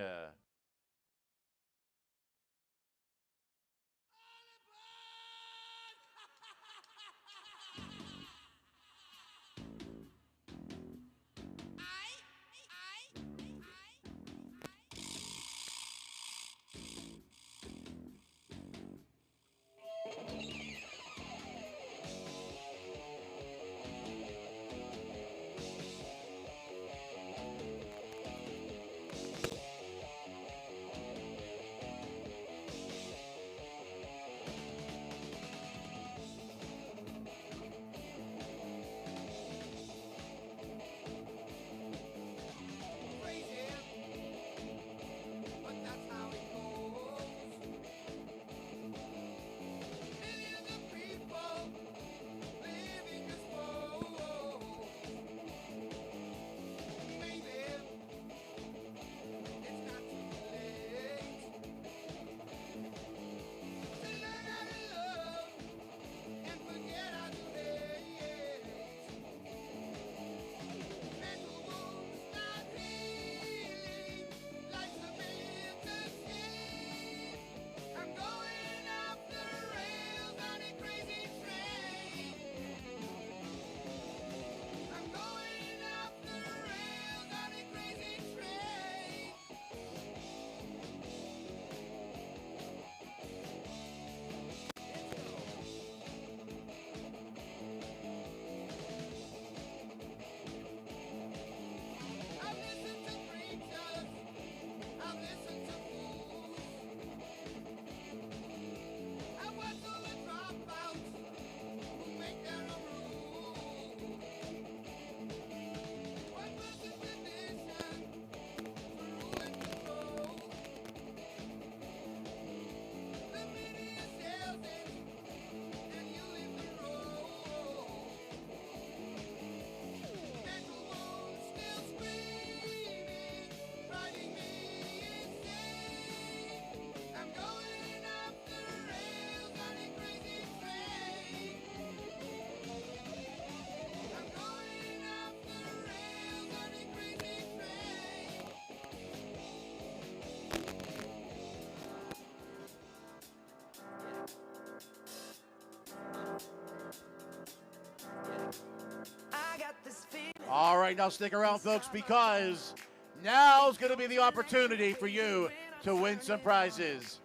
All right, now stick around, folks, because now's going to be the opportunity for you to win some prizes.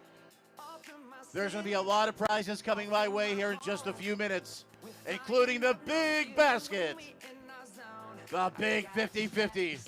There's going to be a lot of prizes coming my way here in just a few minutes, including the big basket, the big 50-50.